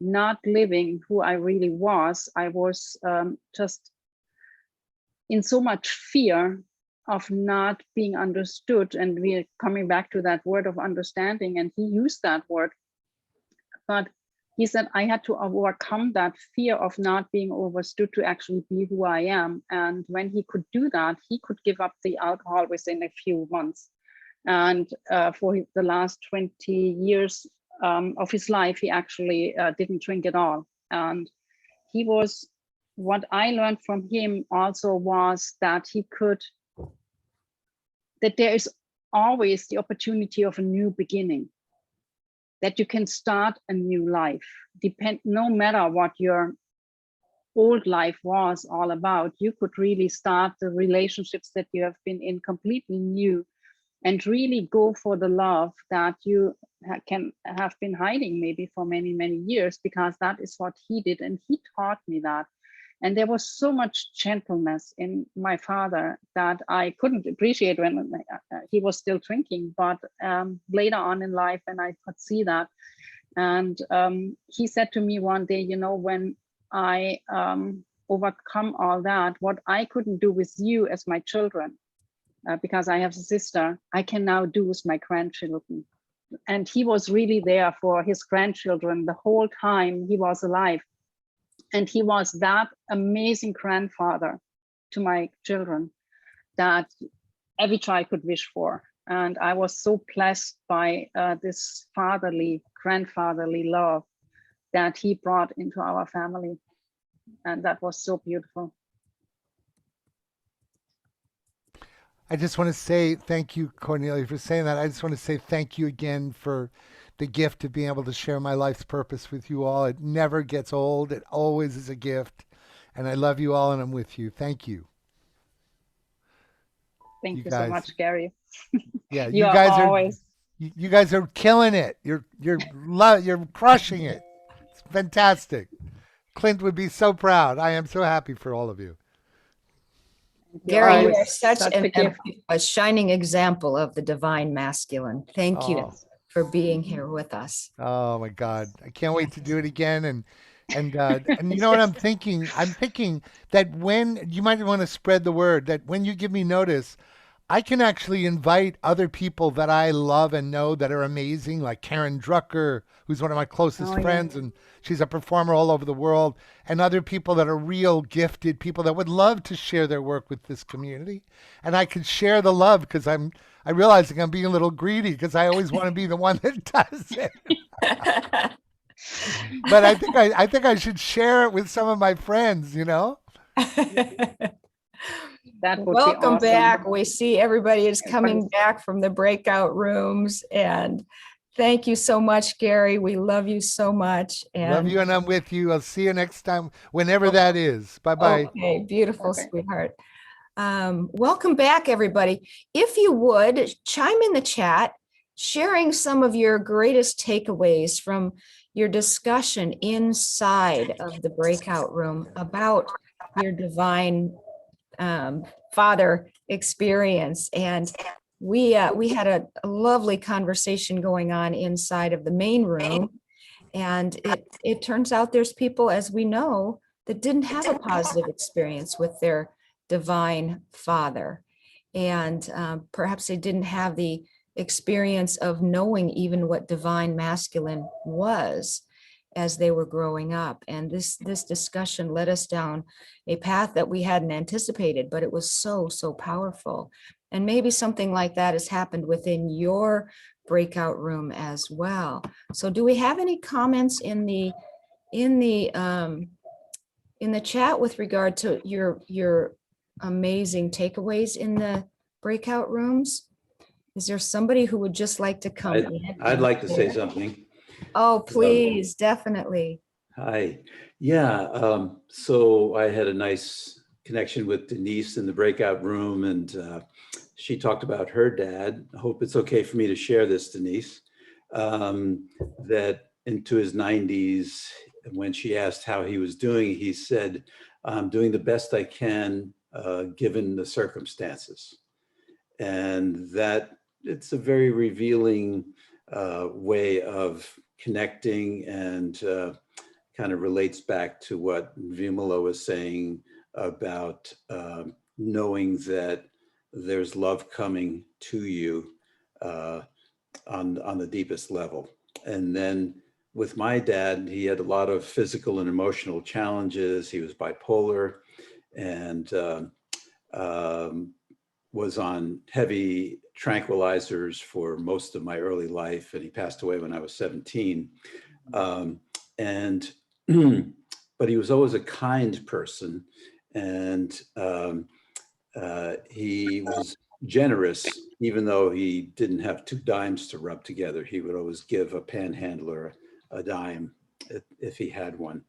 not living who I really was. I was just in so much fear of not being understood. And we're coming back to that word of understanding, and he used that word. But he said, I had to overcome that fear of not being understood to actually be who I am. And when he could do that, he could give up the alcohol within a few months. And for the last 20 years of his life, he actually didn't drink at all. And he was, what I learned from him also was that that there is always the opportunity of a new beginning, that you can start a new life, no matter what your old life was all about. You could really start the relationships that you have been in completely new, and really go for the love that you can have been hiding maybe for many, many years, because that is what he did. And he taught me that. And there was so much gentleness in my father that I couldn't appreciate when he was still drinking, but later on in life, and I could see that. And he said to me one day, when I overcome all that, what I couldn't do with you as my children, because I have a sister, I can now do with my grandchildren. And he was really there for his grandchildren the whole time he was alive. And he was that amazing grandfather to my children that every child could wish for. And I was so blessed by this grandfatherly love that he brought into our family. And that was so beautiful. I just want to say thank you, Cornelia, for saying that. I just want to say thank you again for the gift of being able to share my life's purpose with you all. It never gets old. It always is a gift. And I love you all, and I'm with you. Thank you. Thank you so much, Gary. Yeah, you guys are You guys are killing it. You're crushing it. It's fantastic. Clint would be so proud. I am so happy for all of you. Gary, you are Always such a gift. a shining example of the divine masculine. Thank you Oh. for being here with us. Oh my God. I can't wait to do it again. And you know what I'm thinking? I'm thinking that when you might want to spread the word that when you give me notice, I can actually invite other people that I love and know that are amazing, like Karen Drucker, who's one of my closest friends, and she's a performer all over the world, and other people that are real gifted people that would love to share their work with this community. And I could share the love because I realize I'm being a little greedy because I always want to be the one that does it. But I think I should share it with some of my friends, you know? That would Welcome be awesome. back. We see everybody is coming back from the breakout rooms, and thank you so much, Gary. We love you so much. And love you, and I'm with you. I'll see you next time, whenever that is. Bye-bye. Okay, beautiful, sweetheart. Welcome back, everybody. If you would, chime in the chat, sharing some of your greatest takeaways from your discussion inside of the breakout room about your divine father experience. And we had a lovely conversation going on inside of the main room. And it turns out there's people, as we know, that didn't have a positive experience with their divine father. And perhaps they didn't have the experience of knowing even what divine masculine was as they were growing up. And this discussion led us down a path that we hadn't anticipated, but it was so powerful. And maybe something like that has happened within your breakout room as well. So do we have any comments in the chat with regard to your amazing takeaways in the breakout rooms? Is there somebody who would just like to come in? I'd like to say something. Oh, please, definitely. Hi. Yeah. So I had a nice connection with Denise in the breakout room, and she talked about her dad. I hope it's okay for me to share this, Denise, that into his 90s, when she asked how he was doing, he said, "I'm doing the best I can given the circumstances." And that it's a very revealing way of connecting, and kind of relates back to what Vimala was saying about knowing that there's love coming to you on the deepest level. And then with my dad, he had a lot of physical and emotional challenges. He was bipolar, and was on heavy tranquilizers for most of my early life, and he passed away when I was 17. But he was always a kind person, and he was generous, even though he didn't have 2 dimes to rub together. He would always give a panhandler a dime if he had one.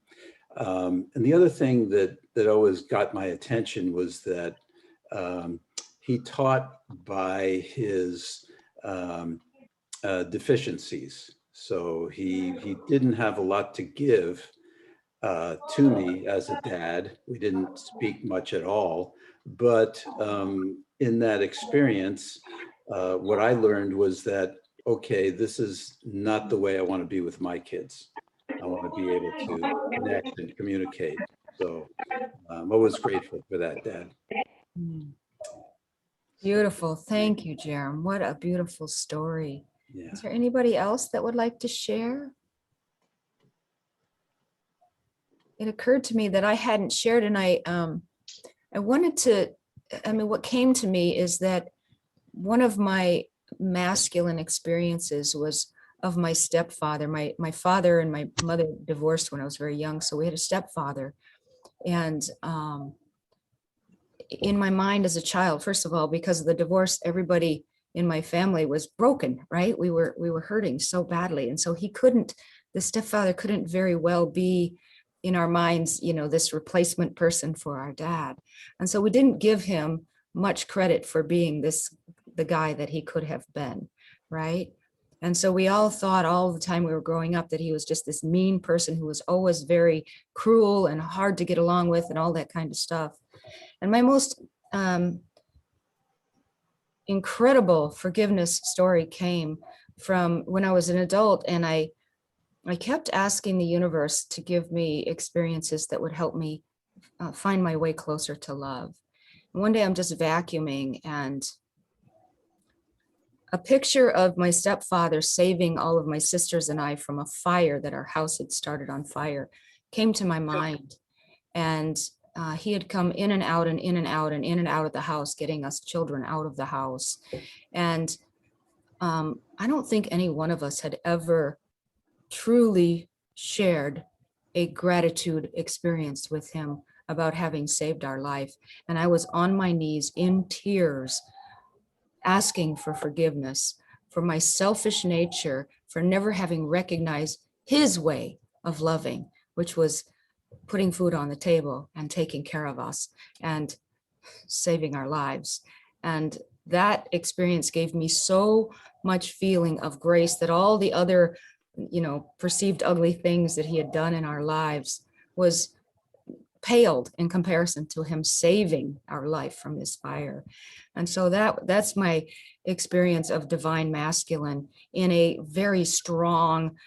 And the other thing that always got my attention was that he taught by his deficiencies. So he didn't have a lot to give to me as a dad. We didn't speak much at all. But in that experience, what I learned was that, okay, this is not the way I want to be with my kids. I want to be able to connect and communicate. So I'm always grateful for that, Dad. Beautiful. Thank you, Jerem. What a beautiful story. Yeah. Is there anybody else that would like to share? It occurred to me that I hadn't shared, and I wanted to, what came to me is that one of my masculine experiences was of my stepfather. My father and my mother divorced when I was very young, so we had a stepfather. And in my mind as a child, first of all, because of the divorce, everybody in my family was broken, right? We were hurting so badly. And so the stepfather couldn't very well be in our minds, this replacement person for our dad. And so we didn't give him much credit for being the guy that he could have been, right? And so we all thought all the time we were growing up that he was just this mean person who was always very cruel and hard to get along with and all that kind of stuff. And my most incredible forgiveness story came from when I was an adult, and I kept asking the universe to give me experiences that would help me find my way closer to love. And one day I'm just vacuuming, and a picture of my stepfather saving all of my sisters and I from a fire that our house had started on fire came to my mind. And he had come in and out and in and out and in and out of the house, getting us children out of the house. And I don't think any one of us had ever truly shared a gratitude experience with him about having saved our life. And I was on my knees in tears, asking for forgiveness for my selfish nature, for never having recognized his way of loving, which was putting food on the table and taking care of us and saving our lives. And that experience gave me so much feeling of grace that all the other, perceived ugly things that he had done in our lives was paled in comparison to him saving our life from this fire. And so that's my experience of divine masculine in a very strong,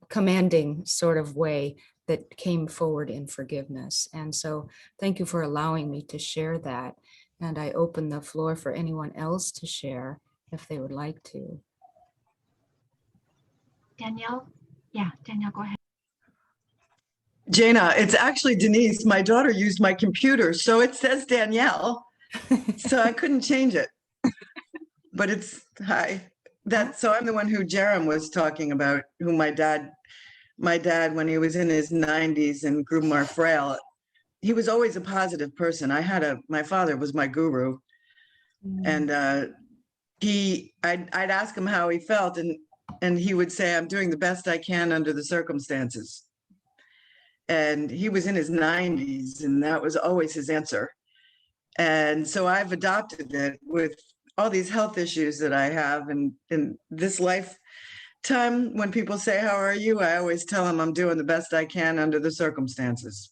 commanding sort of way that came forward in forgiveness. And so thank you for allowing me to share that. And I open the floor for anyone else to share if they would like to. Danielle? Yeah, Danielle, go ahead. Jana, it's actually Denise. My daughter used my computer, so it says Danielle. So I couldn't change it. But it's hi. So I'm the one who Jerem was talking about, who my dad, when he was in his 90s and grew more frail, he was always a positive person. My father was my guru. And I'd ask him how he felt, and he would say, I'm doing the best I can under the circumstances. And he was in his 90s, and that was always his answer. And so I've adopted it with all these health issues that I have. And in this lifetime, when people say, how are you? I always tell them I'm doing the best I can under the circumstances.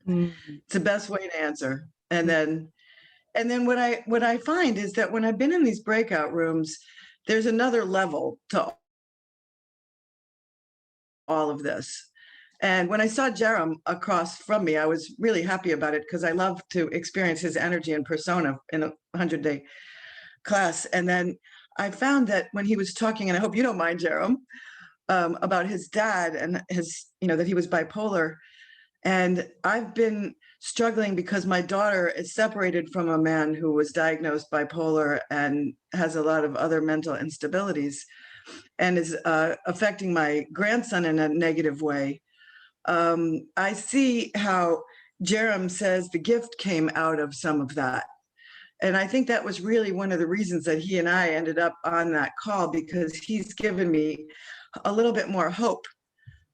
It's the best way to answer. And then what I find is that when I've been in these breakout rooms, there's another level to all of this. And when I saw Jerem across from me, I was really happy about it because I love to experience his energy and persona in a 100-day class. And then I found that when he was talking, and I hope you don't mind, Jerem, about his dad and his, that he was bipolar. And I've been struggling because my daughter is separated from a man who was diagnosed bipolar and has a lot of other mental instabilities and is affecting my grandson in a negative way. I see how Jerem says the gift came out of some of that. And I think that was really one of the reasons that he and I ended up on that call, because he's given me a little bit more hope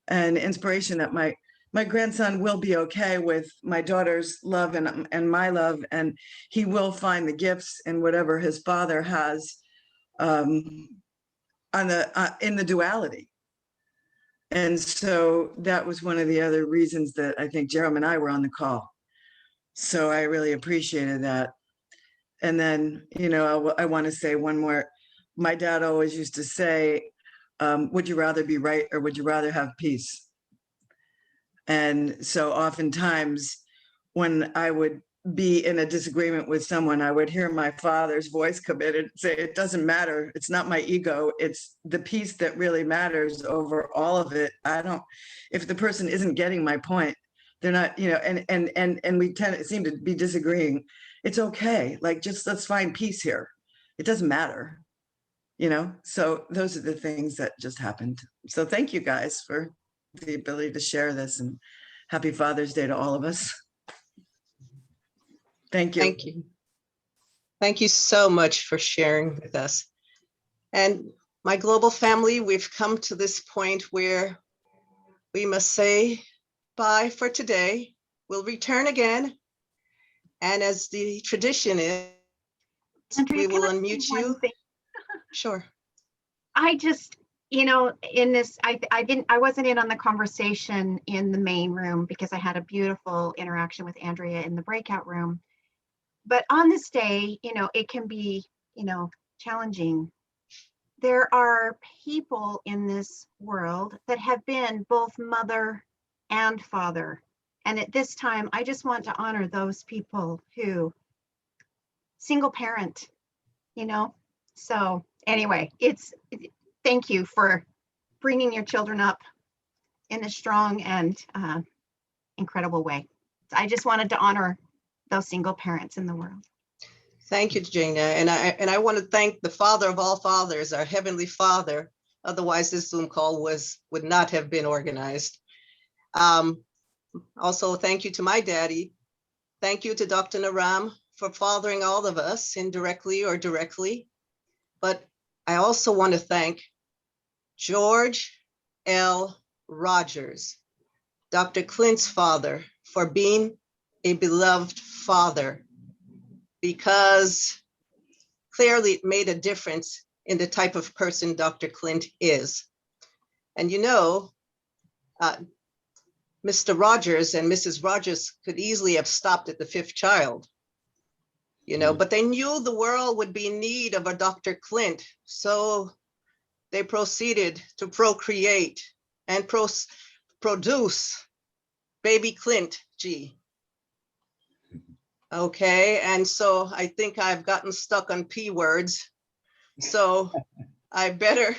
and inspiration that my grandson will be okay with my daughter's love and my love, and he will find the gifts in whatever his father has in the duality. And so that was one of the other reasons that I think Jerem and I were on the call. So I really appreciated that. And then, I want to say one more. My dad always used to say, would you rather be right or would you rather have peace? And so oftentimes when I would be in a disagreement with someone, I would hear my father's voice come in and say, it doesn't matter. It's not my ego. It's the peace that really matters over all of it. If the person isn't getting my point, they're not, and we seem to be disagreeing. It's okay. Like, just let's find peace here. It doesn't matter, so those are the things that just happened. So thank you guys for the ability to share this, and happy Father's Day to all of us. Thank you. Thank you. Thank you so much for sharing with us. And my global family, we've come to this point where we must say bye for today. We'll return again. And as the tradition is, Andrea, we will can I unmute say one you. thing? Sure. I just, in this, I wasn't in on the conversation in the main room because I had a beautiful interaction with Andrea in the breakout room. But on this day, it can be, challenging. There are people in this world that have been both mother and father. And at this time, I just want to honor those people who single parent, So anyway, thank you for bringing your children up in a strong and incredible way. I just wanted to honor those single parents in the world. Thank you, Jana. And I want to thank the Father of all fathers, our Heavenly Father. Otherwise, this Zoom call would not have been organized. Also, thank you to my daddy. Thank you to Dr. Naram for fathering all of us indirectly or directly. But I also want to thank George L. Rogers, Dr. Clint's father, for being a beloved father, because clearly it made a difference in the type of person Dr. Clint is. And Mr. Rogers and Mrs. Rogers could easily have stopped at the fifth child, but they knew the world would be in need of a Dr. Clint. So they proceeded to procreate and produce baby Clint G. Okay, and so I think I've gotten stuck on P words. So I better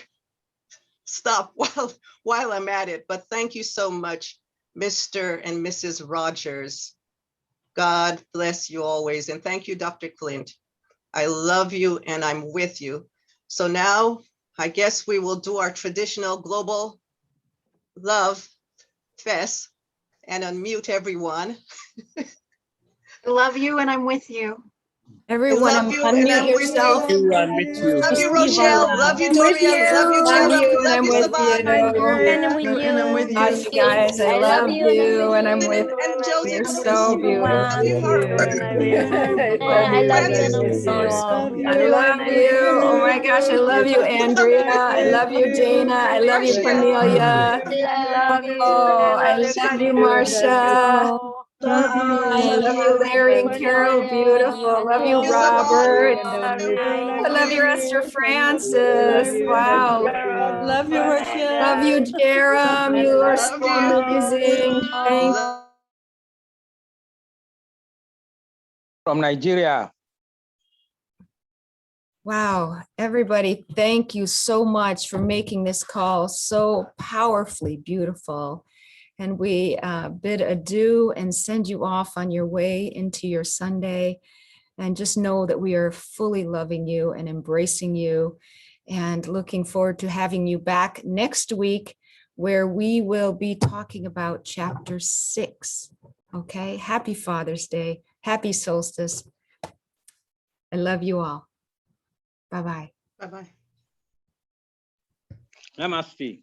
stop while I'm at it. But thank you so much, Mr. and Mrs. Rogers. God bless you always. And thank you, Dr. Clint. I love you and I'm with you. So now I guess we will do our traditional global love fest and unmute everyone. I love you and I'm with you. Everyone, love you and I'm unmute with yourself. you. I'm with you. Love you, Receive our Rochelle. love. Love you, I'm with Dorian. you. Love you, Love Jerem. you, and Love I'm you, with Savan. you. And I'm with Love you. you guys. I love you, and I'm with you. And Joseph. You're so beautiful. Sweetheart. I love I you. love you and Guys. I'm You're with so you sweet. all. I love you. Oh my gosh, I love you, Andrea. I love you, Dana. I love you, Cornelia. Love you. Oh, I love you, Marcia. Love you, I love you, Larry and Carol. Beautiful. Love you, Robert. I love you, Esther Francis. Wow. Love you, Rochelle. Love you, Jerem. You are so Love you. amazing. Thank you. From Nigeria. Wow, everybody, thank you so much for making this call so powerfully beautiful. And we bid adieu and send you off on your way into your Sunday. And just know that we are fully loving you and embracing you and looking forward to having you back next week, where we will be talking about chapter 6. Okay, happy Father's Day. Happy solstice. I love you all. Bye-bye. Bye-bye. Namaste.